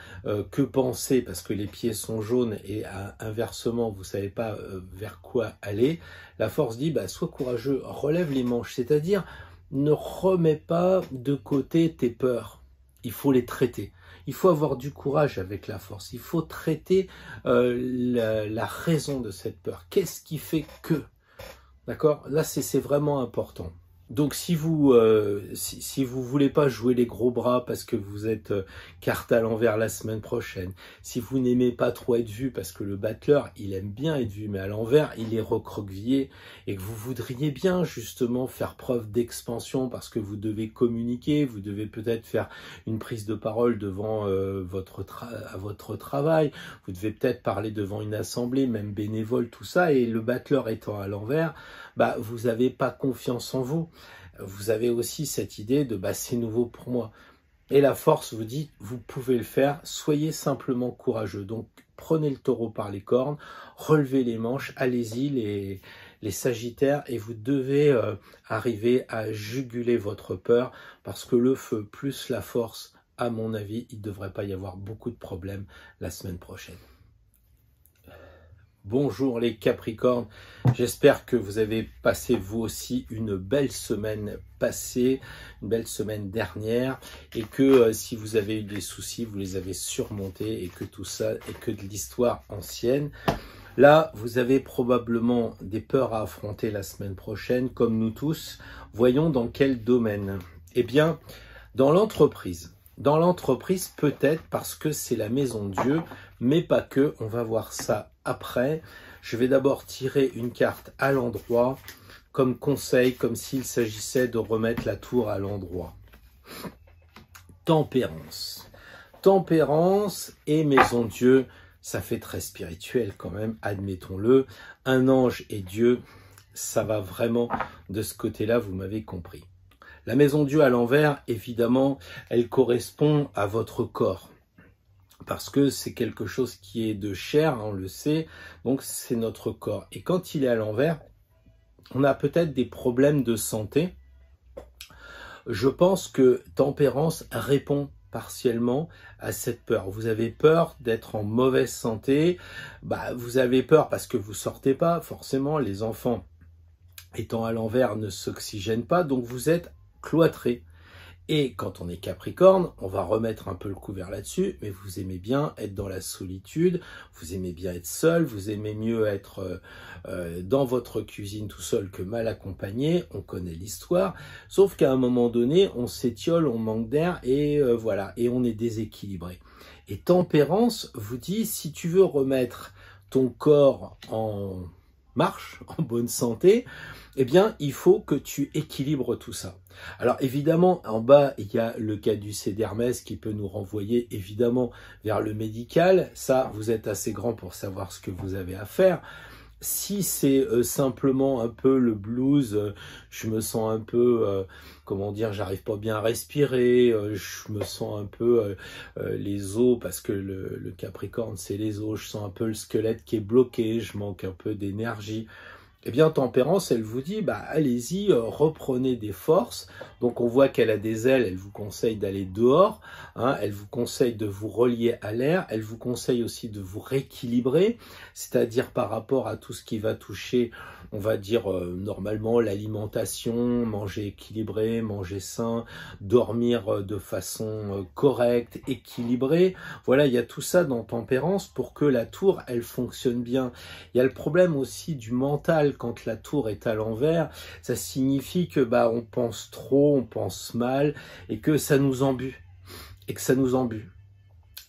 que penser parce que les pieds sont jaunes et inversement vous ne savez pas vers quoi aller, la force dit bah, sois courageux, relève les manches, c'est-à-dire ne remets pas de côté tes peurs, il faut les traiter. Il faut avoir du courage avec la force. Il faut traiter la raison de cette peur. Qu'est-ce qui fait que? D'accord? Là, c'est vraiment important. Donc, si vous voulez pas jouer les gros bras parce que vous êtes carte à l'envers la semaine prochaine, si vous n'aimez pas trop être vu parce que le battleur, il aime bien être vu, mais à l'envers, il est recroquevillé et que vous voudriez bien justement faire preuve d'expansion parce que vous devez communiquer, vous devez peut-être faire une prise de parole devant votre travail, vous devez peut-être parler devant une assemblée, même bénévole, tout ça, et le battleur étant à l'envers, bah, vous n'avez pas confiance en vous. Vous avez aussi cette idée de bah, c'est nouveau pour moi. Et la force vous dit, vous pouvez le faire, soyez simplement courageux. Donc prenez le taureau par les cornes, relevez les manches, allez-y les Sagittaires, et vous devez arriver à juguler votre peur, parce que le feu plus la force, à mon avis, il ne devrait pas y avoir beaucoup de problèmes la semaine prochaine. Bonjour les Capricornes, j'espère que vous avez passé vous aussi une belle semaine passée, une belle semaine dernière, et que si vous avez eu des soucis, vous les avez surmontés, et que tout ça est que de l'histoire ancienne. Là, vous avez probablement des peurs à affronter la semaine prochaine, comme nous tous. Voyons dans quel domaine. Eh bien, dans l'entreprise. Dans l'entreprise, peut-être parce que c'est la maison de Dieu, mais pas que, on va voir ça après. Je vais d'abord tirer une carte à l'endroit, comme conseil, comme s'il s'agissait de remettre la tour à l'endroit. Tempérance. Tempérance et maison de Dieu, ça fait très spirituel quand même, admettons-le. Un ange et Dieu, ça va vraiment de ce côté-là, vous m'avez compris. La maison de Dieu à l'envers, évidemment, elle correspond à votre corps. Parce que c'est quelque chose qui est de chair, on le sait, donc c'est notre corps. Et quand il est à l'envers, on a peut-être des problèmes de santé. Je pense que tempérance répond partiellement à cette peur. Vous avez peur d'être en mauvaise santé, bah, vous avez peur parce que vous sortez pas, forcément, les enfants étant à l'envers ne s'oxygènent pas, donc vous êtes cloîtré. Et quand on est Capricorne, on va remettre un peu le couvert là-dessus, mais vous aimez bien être dans la solitude, vous aimez bien être seul, vous aimez mieux être dans votre cuisine tout seul que mal accompagné, on connaît l'histoire, sauf qu'à un moment donné, on s'étiole, on manque d'air, et voilà, et on est déséquilibré. Et Tempérance vous dit, si tu veux remettre ton corps en marche, en bonne santé, eh bien, il faut que tu équilibres tout ça. Alors, évidemment, en bas, il y a le caducée d'Hermès qui peut nous renvoyer, évidemment, vers le médical. Ça, vous êtes assez grand pour savoir ce que vous avez à faire. Si c'est simplement un peu le blues, je me sens un peu, comment dire, j'arrive pas bien à respirer, je me sens un peu les os, parce que le Capricorne, c'est les os, je sens un peu le squelette qui est bloqué, je manque un peu d'énergie. Eh bien, Tempérance, elle vous dit, bah, allez-y, reprenez des forces. Donc, on voit qu'elle a des ailes, elle vous conseille d'aller dehors, hein, elle vous conseille de vous relier à l'air, elle vous conseille aussi de vous rééquilibrer, c'est-à-dire par rapport à tout ce qui va toucher, on va dire, normalement, l'alimentation, manger équilibré, manger sain, dormir de façon correcte, équilibrée. Voilà, il y a tout ça dans Tempérance pour que la tour, elle fonctionne bien. Il y a le problème aussi du mental quand la tour est à l'envers. Ça signifie que bah on pense trop, on pense mal et que ça nous embue.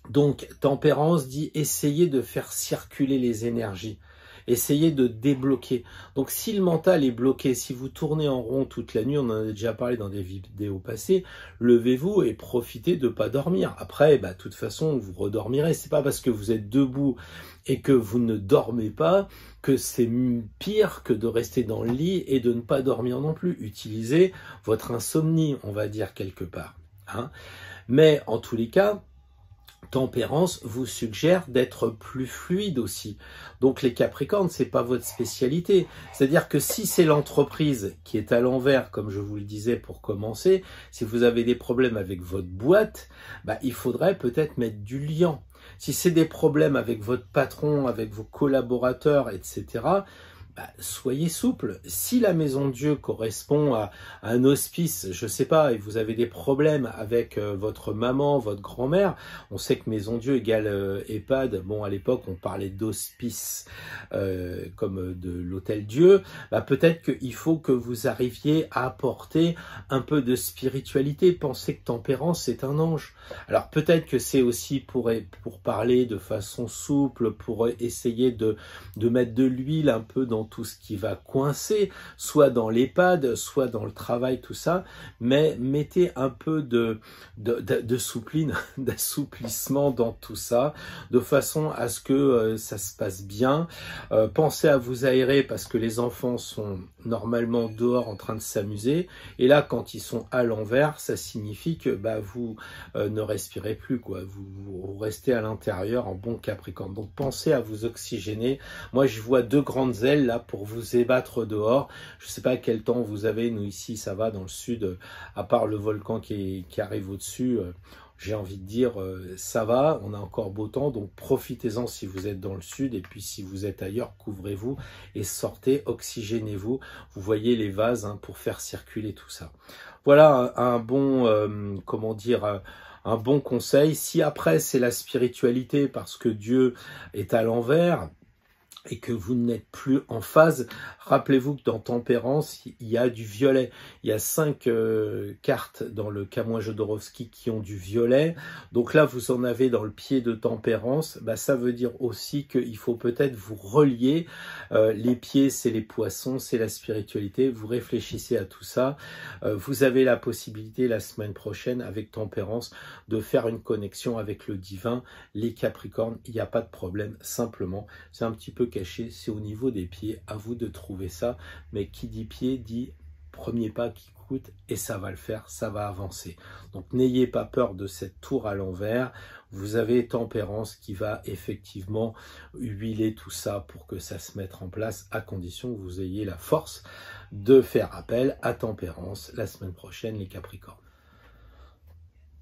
Donc, Tempérance dit essayez de faire circuler les énergies. Essayez de débloquer. Donc, si le mental est bloqué, si vous tournez en rond toute la nuit, on en a déjà parlé dans des vidéos passées, levez-vous et profitez de ne pas dormir. Après, bah, de toute façon, vous redormirez. C'est pas parce que vous êtes debout et que vous ne dormez pas que c'est pire que de rester dans le lit et de ne pas dormir non plus. Utilisez votre insomnie, on va dire quelque part. Hein. Mais en tous les cas, Tempérance vous suggère d'être plus fluide aussi. Donc les Capricornes, c'est pas votre spécialité. C'est-à-dire que si c'est l'entreprise qui est à l'envers, comme je vous le disais pour commencer, si vous avez des problèmes avec votre boîte, bah, il faudrait peut-être mettre du liant. Si c'est des problèmes avec votre patron, avec vos collaborateurs, etc., bah, soyez souple. Si la maison de Dieu correspond à un hospice, je sais pas, et vous avez des problèmes avec votre maman, votre grand-mère, on sait que maison de Dieu égale EHPAD. Bon, à l'époque, on parlait d'hospice comme de l'hôtel Dieu. Bah, peut-être qu'il faut que vous arriviez à apporter un peu de spiritualité. Pensez que Tempérance, c'est un ange. Alors peut-être que c'est aussi pour parler de façon souple, pour essayer de mettre de l'huile un peu dans tout ce qui va coincer, soit dans l'EHPAD, soit dans le travail, tout ça, mais mettez un peu de soupline, d'assouplissement dans tout ça, de façon à ce que ça se passe bien. Pensez à vous aérer parce que les enfants sont normalement dehors en train de s'amuser, et là, quand ils sont à l'envers, ça signifie que bah, vous ne respirez plus, quoi. Vous restez à l'intérieur en bon Capricorne. Donc pensez à vous oxygéner. Moi, je vois deux grandes ailes là pour vous ébattre dehors. Je ne sais pas quel temps vous avez. Nous ici, ça va dans le sud, à part le volcan qui arrive au-dessus. J'ai envie de dire, ça va, on a encore beau temps, donc profitez-en si vous êtes dans le sud, et puis si vous êtes ailleurs, couvrez-vous et sortez, oxygénez-vous. Vous voyez les vases hein, pour faire circuler tout ça. Voilà un bon, comment dire, un bon conseil. Si après c'est la spiritualité parce que Dieu est à l'envers, et que vous n'êtes plus en phase, rappelez-vous que dans Tempérance, il y a du violet. Il y a 5 cartes dans le Kamoin Jodorowsky qui ont du violet. Donc là, vous en avez dans le pied de Tempérance. Bah, ça veut dire aussi qu'il faut peut-être vous relier. Les pieds, c'est les poissons, c'est la spiritualité. Vous réfléchissez à tout ça. Vous avez la possibilité la semaine prochaine, avec Tempérance, de faire une connexion avec le divin. Les Capricornes, il n'y a pas de problème. Simplement, c'est un petit peu caché, c'est au niveau des pieds, à vous de trouver ça, mais qui dit pied dit premier pas qui coûte, et ça va le faire, ça va avancer. Donc n'ayez pas peur de cette tour à l'envers, vous avez Tempérance qui va effectivement huiler tout ça pour que ça se mette en place, à condition que vous ayez la force de faire appel à Tempérance la semaine prochaine, les Capricornes.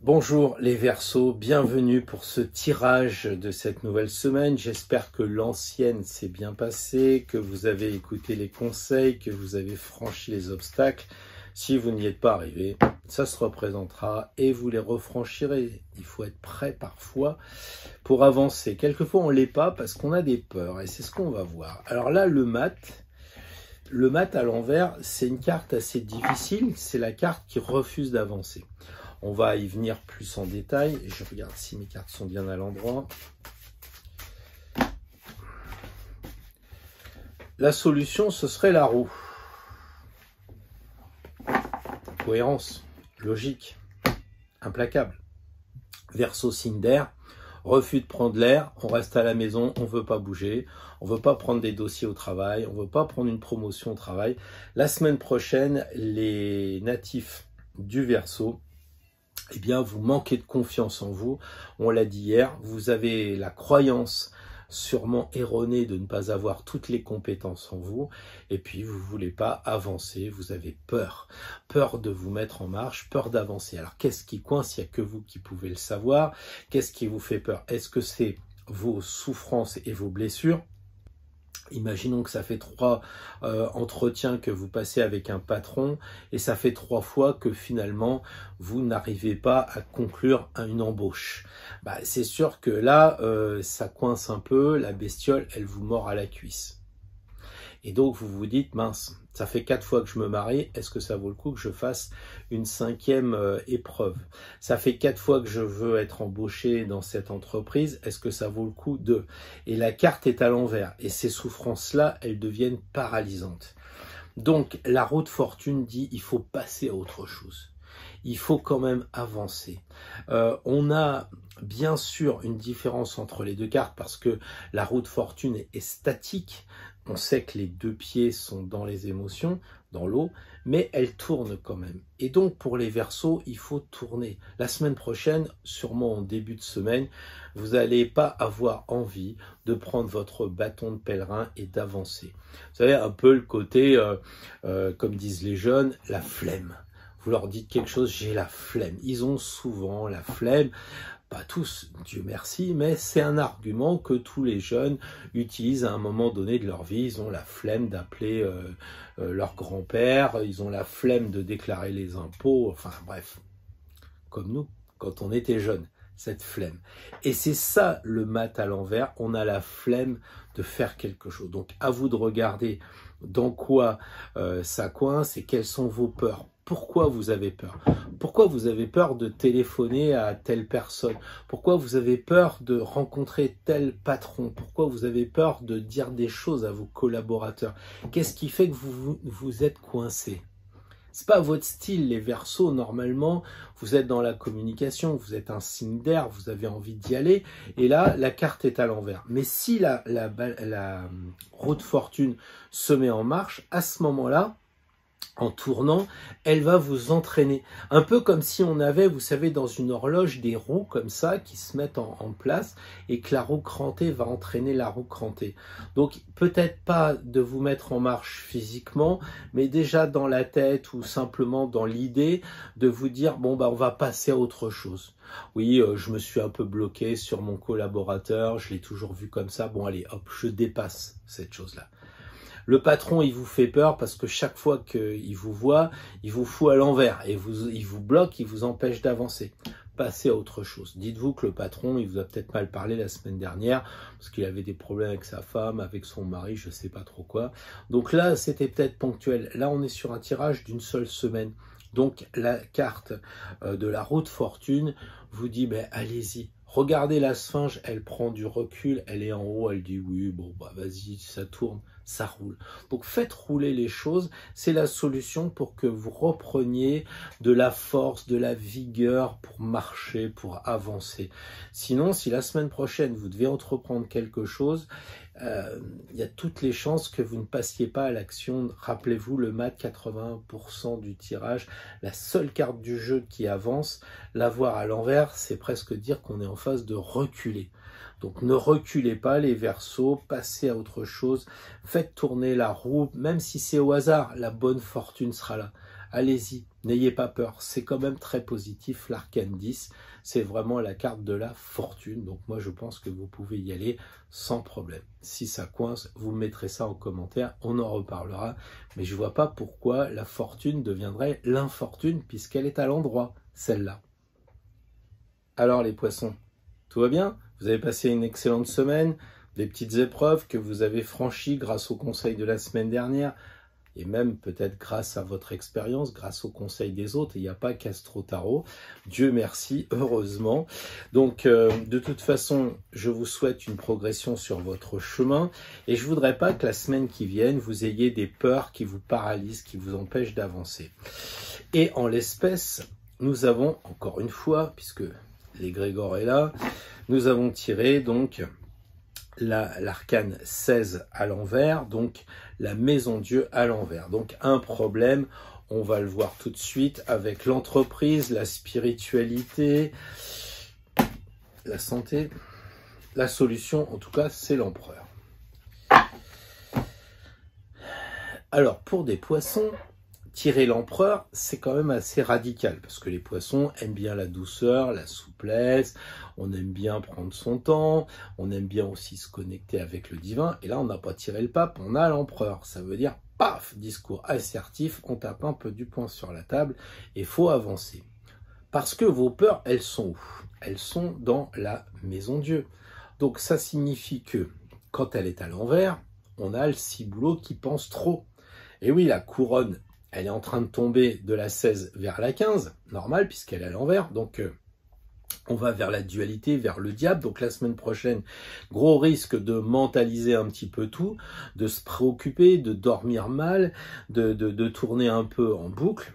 Bonjour les Verseaux, bienvenue pour ce tirage de cette nouvelle semaine. J'espère que l'ancienne s'est bien passée, que vous avez écouté les conseils, que vous avez franchi les obstacles. Si vous n'y êtes pas arrivé, ça se représentera et vous les refranchirez. Il faut être prêt parfois pour avancer. Quelquefois on ne l'est pas parce qu'on a des peurs et c'est ce qu'on va voir. Alors là, le mat à l'envers, c'est une carte assez difficile. C'est la carte qui refuse d'avancer. On va y venir plus en détail. Je regarde si mes cartes sont bien à l'endroit. La solution, ce serait la roue. Cohérence, logique, implacable. Verseau, signe d'air, refus de prendre l'air, on reste à la maison, on ne veut pas bouger, on ne veut pas prendre des dossiers au travail, on ne veut pas prendre une promotion au travail. La semaine prochaine, les natifs du Verseau, eh bien, vous manquez de confiance en vous. On l'a dit hier, vous avez la croyance sûrement erroné de ne pas avoir toutes les compétences en vous, et puis vous ne voulez pas avancer, vous avez peur. Peur de vous mettre en marche, peur d'avancer. Alors qu'est-ce qui coince? Il n'y a que vous qui pouvez le savoir. Qu'est-ce qui vous fait peur? Est-ce que c'est vos souffrances et vos blessures? Imaginons que ça fait 3 entretiens que vous passez avec un patron et ça fait 3 fois que finalement vous n'arrivez pas à conclure une embauche. Bah, c'est sûr que là, ça coince un peu, la bestiole, elle vous mord à la cuisse. Et donc vous vous dites, mince, ça fait 4 fois que je me marie, est-ce que ça vaut le coup que je fasse une 5e épreuve? Ça fait 4 fois que je veux être embauché dans cette entreprise, est-ce que ça vaut le coup de... Et la carte est à l'envers, et ces souffrances-là, elles deviennent paralysantes. Donc la roue de fortune dit, il faut passer à autre chose. Il faut quand même avancer. On a bien sûr une différence entre les deux cartes parce que la roue de fortune est statique. On sait que les 2 pieds sont dans les émotions, dans l'eau, mais elle tourne quand même. Et donc pour les Verseaux, il faut tourner. La semaine prochaine, sûrement en début de semaine, vous n'allez pas avoir envie de prendre votre bâton de pèlerin et d'avancer. Vous savez, un peu le côté, comme disent les jeunes, la flemme. Vous leur dites quelque chose, j'ai la flemme. Ils ont souvent la flemme, pas tous, Dieu merci, mais c'est un argument que tous les jeunes utilisent à un moment donné de leur vie. Ils ont la flemme d'appeler leur grand-père, ils ont la flemme de déclarer les impôts, enfin bref, comme nous, quand on était jeunes, cette flemme. Et c'est ça le mat à l'envers, on a la flemme de faire quelque chose. Donc à vous de regarder dans quoi ça coince et quelles sont vos peurs. Pourquoi vous avez peur? Pourquoi vous avez peur de téléphoner à telle personne? Pourquoi vous avez peur de rencontrer tel patron? Pourquoi vous avez peur de dire des choses à vos collaborateurs? Qu'est-ce qui fait que vous êtes coincé? C'est pas votre style, les Verseaux. Normalement, vous êtes dans la communication, vous êtes un signe d'air, vous avez envie d'y aller. Et là, la carte est à l'envers. Mais si la roue de fortune se met en marche, à ce moment-là, en tournant, elle va vous entraîner. Un peu comme si on avait, vous savez, dans une horloge, des roues comme ça qui se mettent en place et que la roue crantée va entraîner la roue crantée. Donc, peut-être pas de vous mettre en marche physiquement, mais déjà dans la tête ou simplement dans l'idée de vous dire, bon, bah, on va passer à autre chose. Oui, je me suis un peu bloqué sur mon collaborateur, je l'ai toujours vu comme ça. Bon, allez, hop, je dépasse cette chose-là. Le patron, il vous fait peur parce que chaque fois qu'il vous voit, il vous fout à l'envers et il vous bloque, il vous empêche d'avancer. Passez à autre chose. Dites-vous que le patron, il vous a peut-être mal parlé la semaine dernière parce qu'il avait des problèmes avec sa femme, avec son mari, je ne sais pas trop quoi. Donc là, c'était peut-être ponctuel. Là, on est sur un tirage d'une seule semaine. Donc la carte de la roue de fortune vous dit, ben, allez-y. Regardez la Sphinge, elle prend du recul, elle est en haut, elle dit oui, bon, bah vas-y, ça tourne, ça roule. Donc faites rouler les choses, c'est la solution pour que vous repreniez de la force, de la vigueur pour marcher, pour avancer. Sinon, si la semaine prochaine, vous devez entreprendre quelque chose, il y a toutes les chances que vous ne passiez pas à l'action. Rappelez-vous, le mat, 80% du tirage, la seule carte du jeu qui avance, la voir à l'envers, c'est presque dire qu'on est en phase de reculer. Donc ne reculez pas les Verseaux, passez à autre chose, faites tourner la roue, même si c'est au hasard, la bonne fortune sera là. Allez-y, n'ayez pas peur, c'est quand même très positif, l'arcane 10, c'est vraiment la carte de la fortune, donc moi je pense que vous pouvez y aller sans problème. Si ça coince, vous mettrez ça en commentaire, on en reparlera, mais je ne vois pas pourquoi la fortune deviendrait l'infortune, puisqu'elle est à l'endroit, celle-là. Alors les poissons, tout va bien? Vous avez passé une excellente semaine, des petites épreuves que vous avez franchies grâce au conseil de la semaine dernière, et même peut-être grâce à votre expérience, grâce au conseil des autres. Il n'y a pas qu'Astro Tarot. Dieu merci, heureusement. Donc, de toute façon, je vous souhaite une progression sur votre chemin. Et je ne voudrais pas que la semaine qui vient, vous ayez des peurs qui vous paralysent, qui vous empêchent d'avancer. Et en l'espèce, nous avons, encore une fois, puisque l'égrégore est là, nous avons tiré donc l'arcane 16 à l'envers, donc la maison Dieu à l'envers. Donc un problème, on va le voir tout de suite avec l'entreprise, la spiritualité, la santé. la solution, en tout cas, c'est l'empereur. Alors, pour des poissons, tirer l'empereur, c'est quand même assez radical, parce que les poissons aiment bien la douceur, la souplesse, on aime bien prendre son temps, on aime bien aussi se connecter avec le divin, et là, on n'a pas tiré le pape, on a l'empereur. Ça veut dire, paf, discours assertif, on tape un peu du poing sur la table, et faut avancer. Parce que vos peurs, elles sont où? Elles sont dans la maison Dieu. Donc, ça signifie que, quand elle est à l'envers, on a le ciboulot qui pense trop. Et oui, la couronne, elle est en train de tomber de la 16 vers la 15, normal, puisqu'elle est à l'envers. Donc, on va vers la dualité, vers le diable. Donc, la semaine prochaine, gros risque de mentaliser un petit peu tout, de se préoccuper, de dormir mal, de tourner un peu en boucle.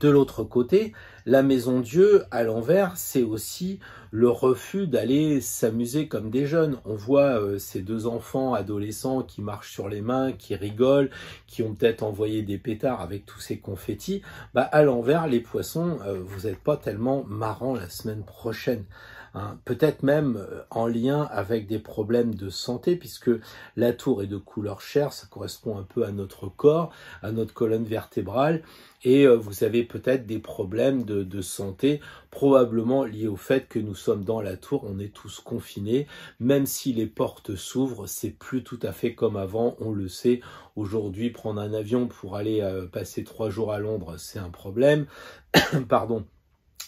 De l'autre côté, la maison Dieu, à l'envers, c'est aussi le refus d'aller s'amuser comme des jeunes. On voit ces deux enfants adolescents qui marchent sur les mains, qui rigolent, qui ont peut-être envoyé des pétards avec tous ces confettis. Bah, à l'envers, les poissons, vous n'êtes pas tellement marrants la semaine prochaine. Hein, peut-être même en lien avec des problèmes de santé, puisque la tour est de couleur chair, ça correspond un peu à notre corps, à notre colonne vertébrale, et vous avez peut-être des problèmes de santé, probablement liés au fait que nous sommes dans la tour, on est tous confinés, même si les portes s'ouvrent, c'est plus tout à fait comme avant, on le sait. Aujourd'hui, prendre un avion pour aller passer 3 jours à Londres, c'est un problème. Pardon.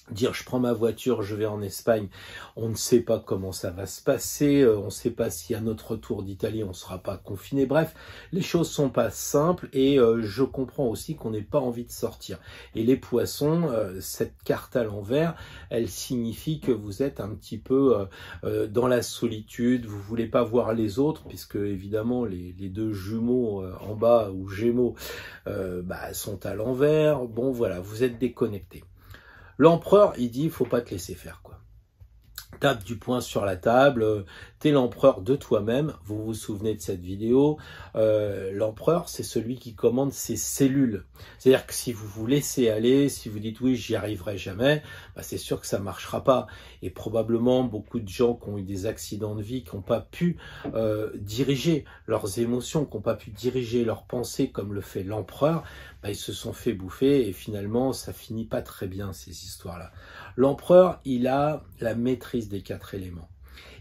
Dire je prends ma voiture, je vais en Espagne, on ne sait pas comment ça va se passer, on ne sait pas si à notre retour d'Italie on ne sera pas confiné. Bref, les choses sont pas simples et je comprends aussi qu'on n'ait pas envie de sortir. Et les poissons, cette carte à l'envers, elle signifie que vous êtes un petit peu dans la solitude, vous voulez pas voir les autres, puisque évidemment les deux jumeaux en bas ou gémeaux sont à l'envers. Bon voilà, vous êtes déconnectés. L'empereur, il dit, il faut pas te laisser faire, quoi. Tape du poing sur la table, t'es l'empereur de toi-même, vous vous souvenez de cette vidéo, l'empereur c'est celui qui commande ses cellules, c'est-à-dire que si vous vous laissez aller, si vous dites oui j'y arriverai jamais, bah c'est sûr que ça marchera pas, et probablement beaucoup de gens qui ont eu des accidents de vie, qui n'ont pas pu diriger leurs émotions, qui n'ont pas pu diriger leurs pensées comme le fait l'empereur, bah, ils se sont fait bouffer et finalement ça finit pas très bien ces histoires-là. L'empereur, il a la maîtrise des 4 éléments.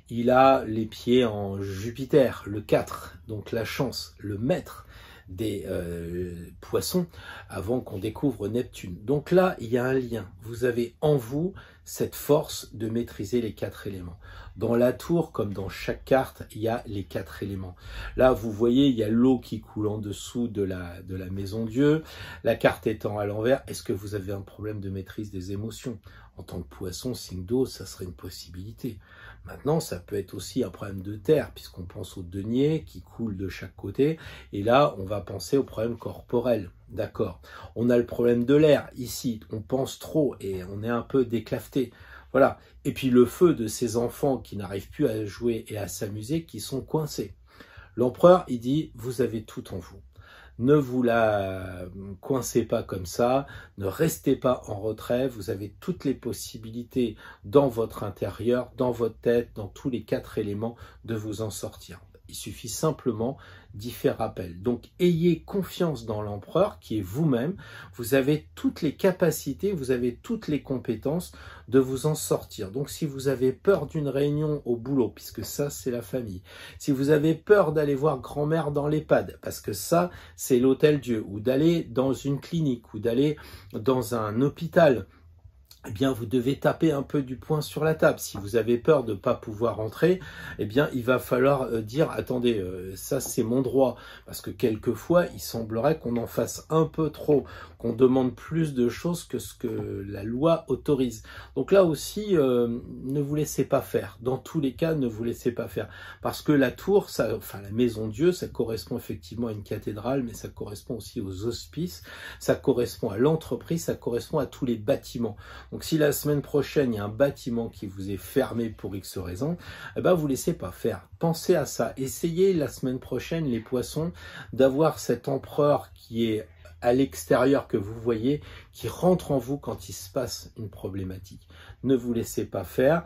Il a les pieds en Jupiter, le 4, donc la chance, le maître des poissons, avant qu'on découvre Neptune. Donc là, il y a un lien. Vous avez en vous cette force de maîtriser les 4 éléments. Dans la tour, comme dans chaque carte, il y a les 4 éléments. Là, vous voyez, il y a l'eau qui coule en dessous de la maison Dieu. La carte étant à l'envers, est-ce que vous avez un problème de maîtrise des émotions? En tant que poisson, signe d'eau, ça serait une possibilité. Maintenant, ça peut être aussi un problème de terre, puisqu'on pense au denier qui coule de chaque côté. Et là, on va penser au problème corporel. D'accord. On a le problème de l'air. Ici, on pense trop et on est un peu déclafeté. Voilà. Et puis le feu de ces enfants qui n'arrivent plus à jouer et à s'amuser, qui sont coincés. L'empereur, il dit, vous avez tout en vous. Ne vous la coincez pas comme ça, ne restez pas en retrait, vous avez toutes les possibilités dans votre intérieur, dans votre tête, dans tous les 4 éléments de vous en sortir. Il suffit simplement d'y faire appel. Donc, ayez confiance dans l'empereur qui est vous-même. Vous avez toutes les capacités, vous avez toutes les compétences de vous en sortir. Donc, si vous avez peur d'une réunion au boulot, puisque ça, c'est la famille. Si vous avez peur d'aller voir grand-mère dans l'EHPAD, parce que ça, c'est l'hôtel Dieu, ou d'aller dans une clinique, ou d'aller dans un hôpital, eh bien, vous devez taper un peu du poing sur la table. Si vous avez peur de ne pas pouvoir entrer, eh bien, il va falloir dire, attendez, ça c'est mon droit. Parce que quelquefois, il semblerait qu'on en fasse un peu trop, qu'on demande plus de choses que ce que la loi autorise. Donc là aussi, ne vous laissez pas faire. Dans tous les cas, ne vous laissez pas faire. Parce que la tour, enfin la maison Dieu, ça correspond effectivement à une cathédrale, mais ça correspond aussi aux hospices, ça correspond à l'entreprise, ça correspond à tous les bâtiments. Donc si la semaine prochaine, il y a un bâtiment qui vous est fermé pour X raison, eh ben, vous laissez pas faire. Pensez à ça. Essayez la semaine prochaine, les poissons, d'avoir cet empereur qui est à l'extérieur que vous voyez qui rentre en vous quand il se passe une problématique. Ne vous laissez pas faire.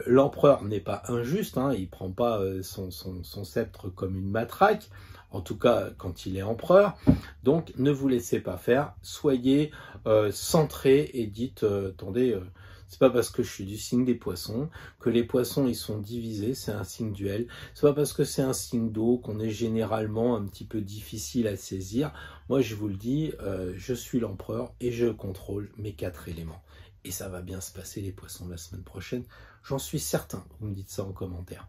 L'empereur n'est pas injuste, hein, il ne prend pas son sceptre comme une matraque, en tout cas quand il est empereur. Donc ne vous laissez pas faire, soyez centrés et dites, attendez, c'est pas parce que je suis du signe des poissons que les poissons ils sont divisés, c'est un signe duel. C'est pas parce que c'est un signe d'eau qu'on est généralement un petit peu difficile à saisir. Moi je vous le dis, je suis l'empereur et je contrôle mes 4 éléments. Et ça va bien se passer les poissons la semaine prochaine, j'en suis certain. Vous me dites ça en commentaire.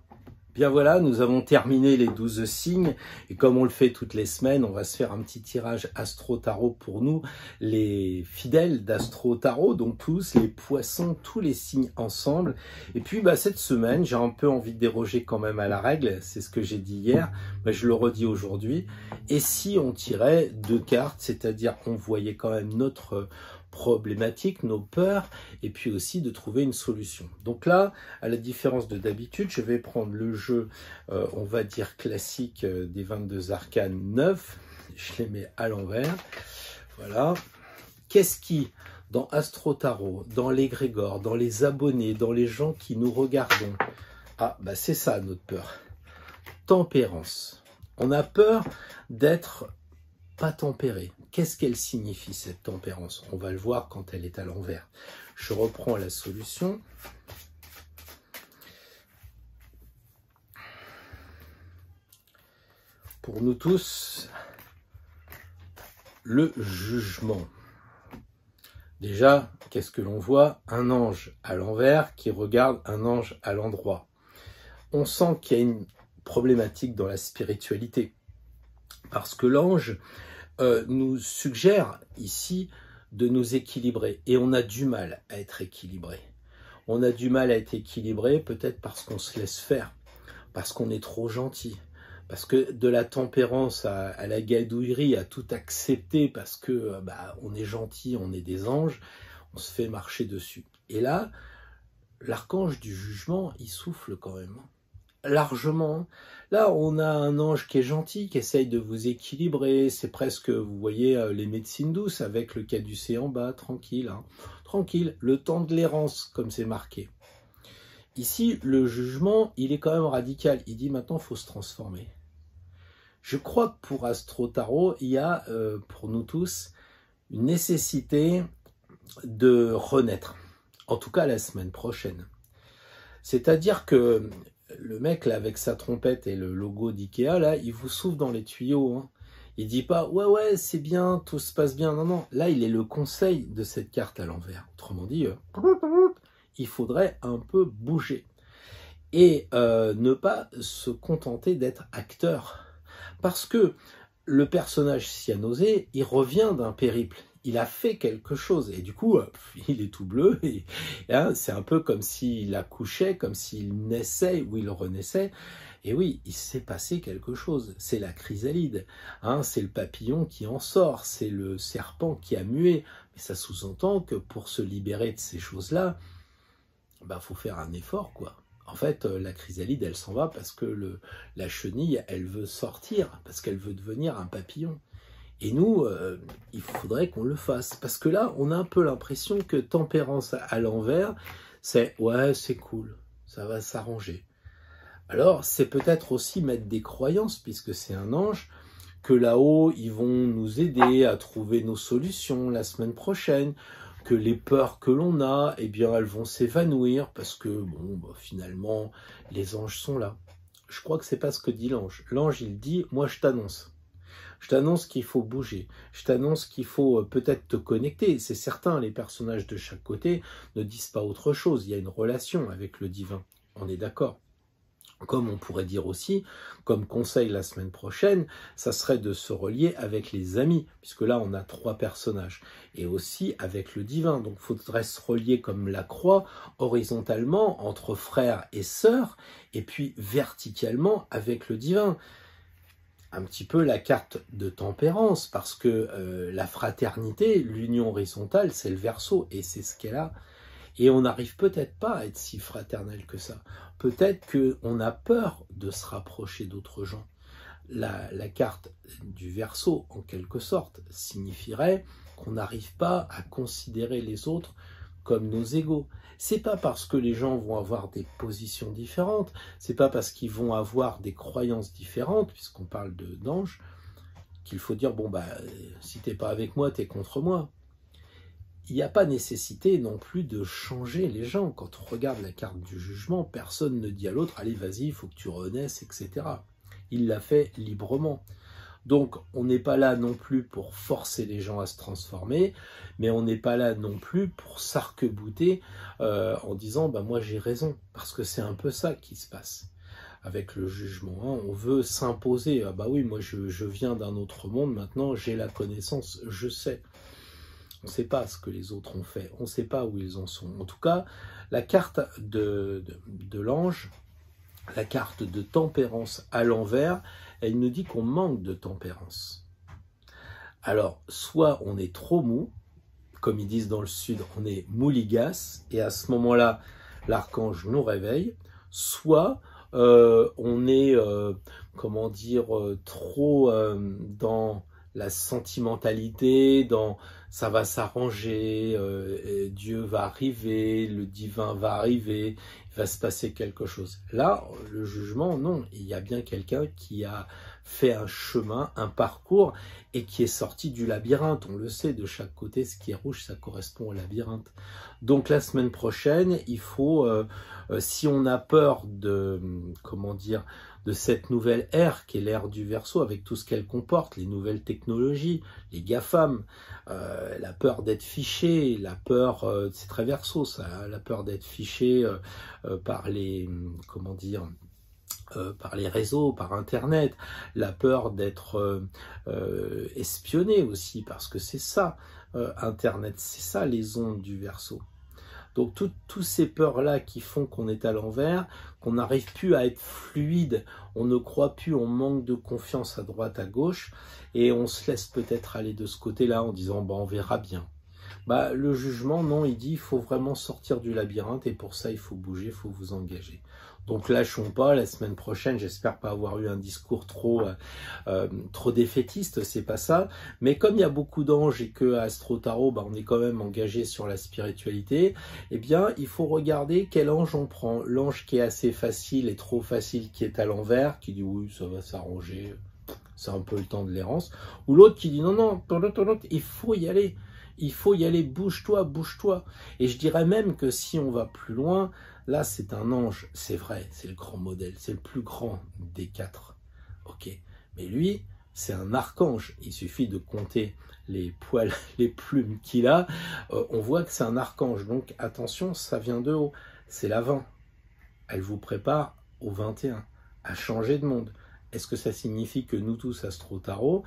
Bien voilà, nous avons terminé les 12 signes et comme on le fait toutes les semaines, on va se faire un petit tirage Astro Tarot pour nous, les fidèles d'Astro Tarot, donc tous les poissons, tous les signes ensemble. Et puis cette semaine, j'ai un peu envie de déroger quand même à la règle, c'est ce que j'ai dit hier, mais je le redis aujourd'hui. Et si on tirait 2 cartes, c'est-à-dire on voyait quand même notre problématiques, nos peurs, et puis aussi de trouver une solution. Donc là, à la différence de d'habitude, je vais prendre le jeu, on va dire classique des 22 arcanes 9, je les mets à l'envers, voilà. Qu'est-ce qui, dans Astro Tarot, dans l'égrégore, dans les abonnés, dans les gens qui nous regardons, c'est ça notre peur, tempérance. On a peur d'être pas tempéré. Qu'est-ce qu'elle signifie cette tempérance? On va le voir quand elle est à l'envers. Je reprends la solution. Pour nous tous, le jugement. Déjà, qu'est-ce que l'on voit? Un ange à l'envers qui regarde un ange à l'endroit. On sent qu'il y a une problématique dans la spiritualité. Parce que l'ange nous suggère ici de nous équilibrer. Et on a du mal à être équilibré. On a du mal à être équilibré peut-être parce qu'on se laisse faire, parce qu'on est trop gentil, parce que de la tempérance à la gadouillerie, à tout accepter parce que on est gentil, on est des anges, on se fait marcher dessus. Et là, l'archange du jugement, il souffle quand même. Largement. Là, on a un ange qui est gentil, qui essaye de vous équilibrer. C'est presque, vous voyez, les médecines douces avec le caducée en bas, tranquille. Hein. Tranquille, le temps de l'errance, comme c'est marqué. Ici, le jugement, il est quand même radical. Il dit maintenant, il faut se transformer. Je crois que pour Astro Tarot, il y a, pour nous tous, une nécessité de renaître. En tout cas, la semaine prochaine. C'est-à-dire que le mec, là, avec sa trompette et le logo d'Ikea, là, il vous souffle dans les tuyaux. Hein. Il dit pas, ouais, c'est bien, tout se passe bien. Non, non. Là, il est le conseil de cette carte à l'envers. Autrement dit, il faudrait un peu bouger. Et ne pas se contenter d'être acteur. Parce que le personnage cyanosé, il revient d'un périple. Il a fait quelque chose et du coup, il est tout bleu. Et hein, c'est un peu comme s'il accouchait, comme s'il naissait ou il renaissait. Et oui, il s'est passé quelque chose. C'est la chrysalide, hein, c'est le papillon qui en sort, c'est le serpent qui a mué. Mais ça sous-entend que pour se libérer de ces choses-là, faut faire un effort, quoi. En fait, la chrysalide, elle s'en va parce que la chenille, elle veut sortir, parce qu'elle veut devenir un papillon. Et nous, il faudrait qu'on le fasse. Parce que là, on a un peu l'impression que tempérance à l'envers, c'est « ouais, c'est cool, ça va s'arranger ». Alors, c'est peut-être aussi mettre des croyances, puisque c'est un ange, que là-haut, ils vont nous aider à trouver nos solutions la semaine prochaine, que les peurs que l'on a, eh bien, elles vont s'évanouir, parce que, finalement, les anges sont là. Je crois que c'est pas ce que dit l'ange. L'ange, il dit « moi, je t'annonce ». Je t'annonce qu'il faut bouger. Je t'annonce qu'il faut peut-être te connecter. C'est certain, les personnages de chaque côté ne disent pas autre chose. Il y a une relation avec le divin. On est d'accord. Comme on pourrait dire aussi, comme conseil la semaine prochaine, ça serait de se relier avec les amis, puisque là on a 3 personnages, et aussi avec le divin. Donc il faudrait se relier comme la croix, horizontalement, entre frères et sœurs, et puis verticalement avec le divin. Un petit peu la carte de tempérance, parce que la fraternité, l'union horizontale, c'est le Verseau, et c'est ce qu'elle a. Et on n'arrive peut-être pas à être si fraternel que ça. Peut-être qu'on a peur de se rapprocher d'autres gens. la carte du Verseau, en quelque sorte, signifierait qu'on n'arrive pas à considérer les autres comme nos égaux. C'est pas parce que les gens vont avoir des positions différentes, c'est pas parce qu'ils vont avoir des croyances différentes, puisqu'on parle d'anges, qu'il faut dire, bon, si t'es pas avec moi, t'es contre moi. Il n'y a pas nécessité non plus de changer les gens. Quand on regarde la carte du jugement, personne ne dit à l'autre, allez, vas-y, il faut que tu renaisses, etc. Il l'a fait librement. Donc, on n'est pas là non plus pour forcer les gens à se transformer, mais on n'est pas là non plus pour s'arc-bouter en disant, moi j'ai raison, parce que c'est un peu ça qui se passe avec le jugement. On veut s'imposer, oui, moi je viens d'un autre monde, maintenant j'ai la connaissance, je sais. On ne sait pas ce que les autres ont fait, on ne sait pas où ils en sont. En tout cas, la carte de l'ange, la carte de tempérance à l'envers, elle nous dit qu'on manque de tempérance. Alors, soit on est trop mou, comme ils disent dans le sud, on est mouligas, et à ce moment-là, l'archange nous réveille, soit on est, trop dans la sentimentalité, dans ça va s'arranger, Dieu va arriver, le divin va arriver, il va se passer quelque chose. Là, le jugement, non, il y a bien quelqu'un qui a fait un chemin, un parcours, et qui est sorti du labyrinthe. On le sait, de chaque côté, ce qui est rouge, ça correspond au labyrinthe. Donc la semaine prochaine, il faut, si on a peur de, de cette nouvelle ère qui est l'ère du Verseau, avec tout ce qu'elle comporte, les nouvelles technologies, les GAFAM, la peur d'être fiché, la peur, c'est très Verseau ça, la peur d'être fiché par les, par les réseaux, par Internet, la peur d'être espionné aussi, parce que c'est ça, Internet, c'est ça les ondes du Verseau. Donc toutes ces peurs-là qui font qu'on est à l'envers, qu'on n'arrive plus à être fluide, on ne croit plus, on manque de confiance à droite, à gauche, et on se laisse peut-être aller de ce côté-là en disant on verra bien. Le jugement, non, il dit il faut vraiment sortir du labyrinthe, et pour ça il faut bouger, il faut vous engager. Donc lâchons pas, la semaine prochaine, j'espère pas avoir eu un discours trop défaitiste, c'est pas ça. Mais comme il y a beaucoup d'anges et que à Astro Tarot, on est quand même engagé sur la spiritualité, eh bien, il faut regarder quel ange on prend. L'ange qui est assez facile et trop facile, qui est à l'envers, qui dit oui, ça va s'arranger, c'est un peu le temps de l'errance. Ou l'autre qui dit non, il faut y aller. Il faut y aller, bouge-toi, bouge-toi. Et je dirais même que si on va plus loin, là c'est un ange, c'est vrai, c'est le grand modèle, c'est le plus grand des quatre. Ok, mais lui, c'est un archange. Il suffit de compter les poils, les plumes qu'il a. On voit que c'est un archange. Donc attention, ça vient de haut. C'est la 20. Elle vous prépare au 21, à changer de monde. Est-ce que ça signifie que nous tous, Astro Tarot,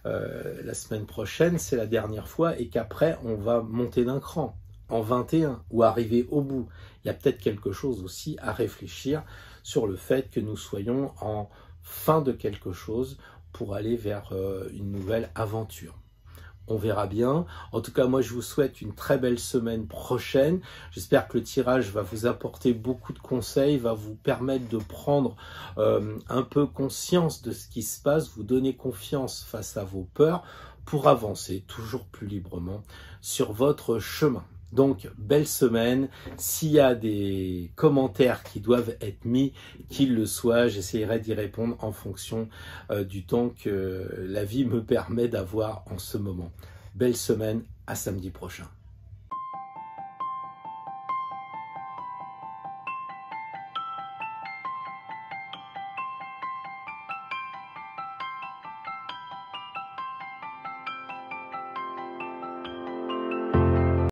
la semaine prochaine, c'est la dernière fois et qu'après, on va monter d'un cran en 21 ou arriver au bout? Il y a peut-être quelque chose aussi à réfléchir sur le fait que nous soyons en fin de quelque chose pour aller vers une nouvelle aventure. On verra bien. En tout cas, moi, je vous souhaite une très belle semaine prochaine. J'espère que le tirage va vous apporter beaucoup de conseils, va vous permettre de prendre un peu conscience de ce qui se passe, vous donner confiance face à vos peurs pour avancer toujours plus librement sur votre chemin. Donc, belle semaine. S'il y a des commentaires qui doivent être mis, qu'ils le soient, j'essaierai d'y répondre en fonction du temps que la vie me permet d'avoir en ce moment. Belle semaine, à samedi prochain.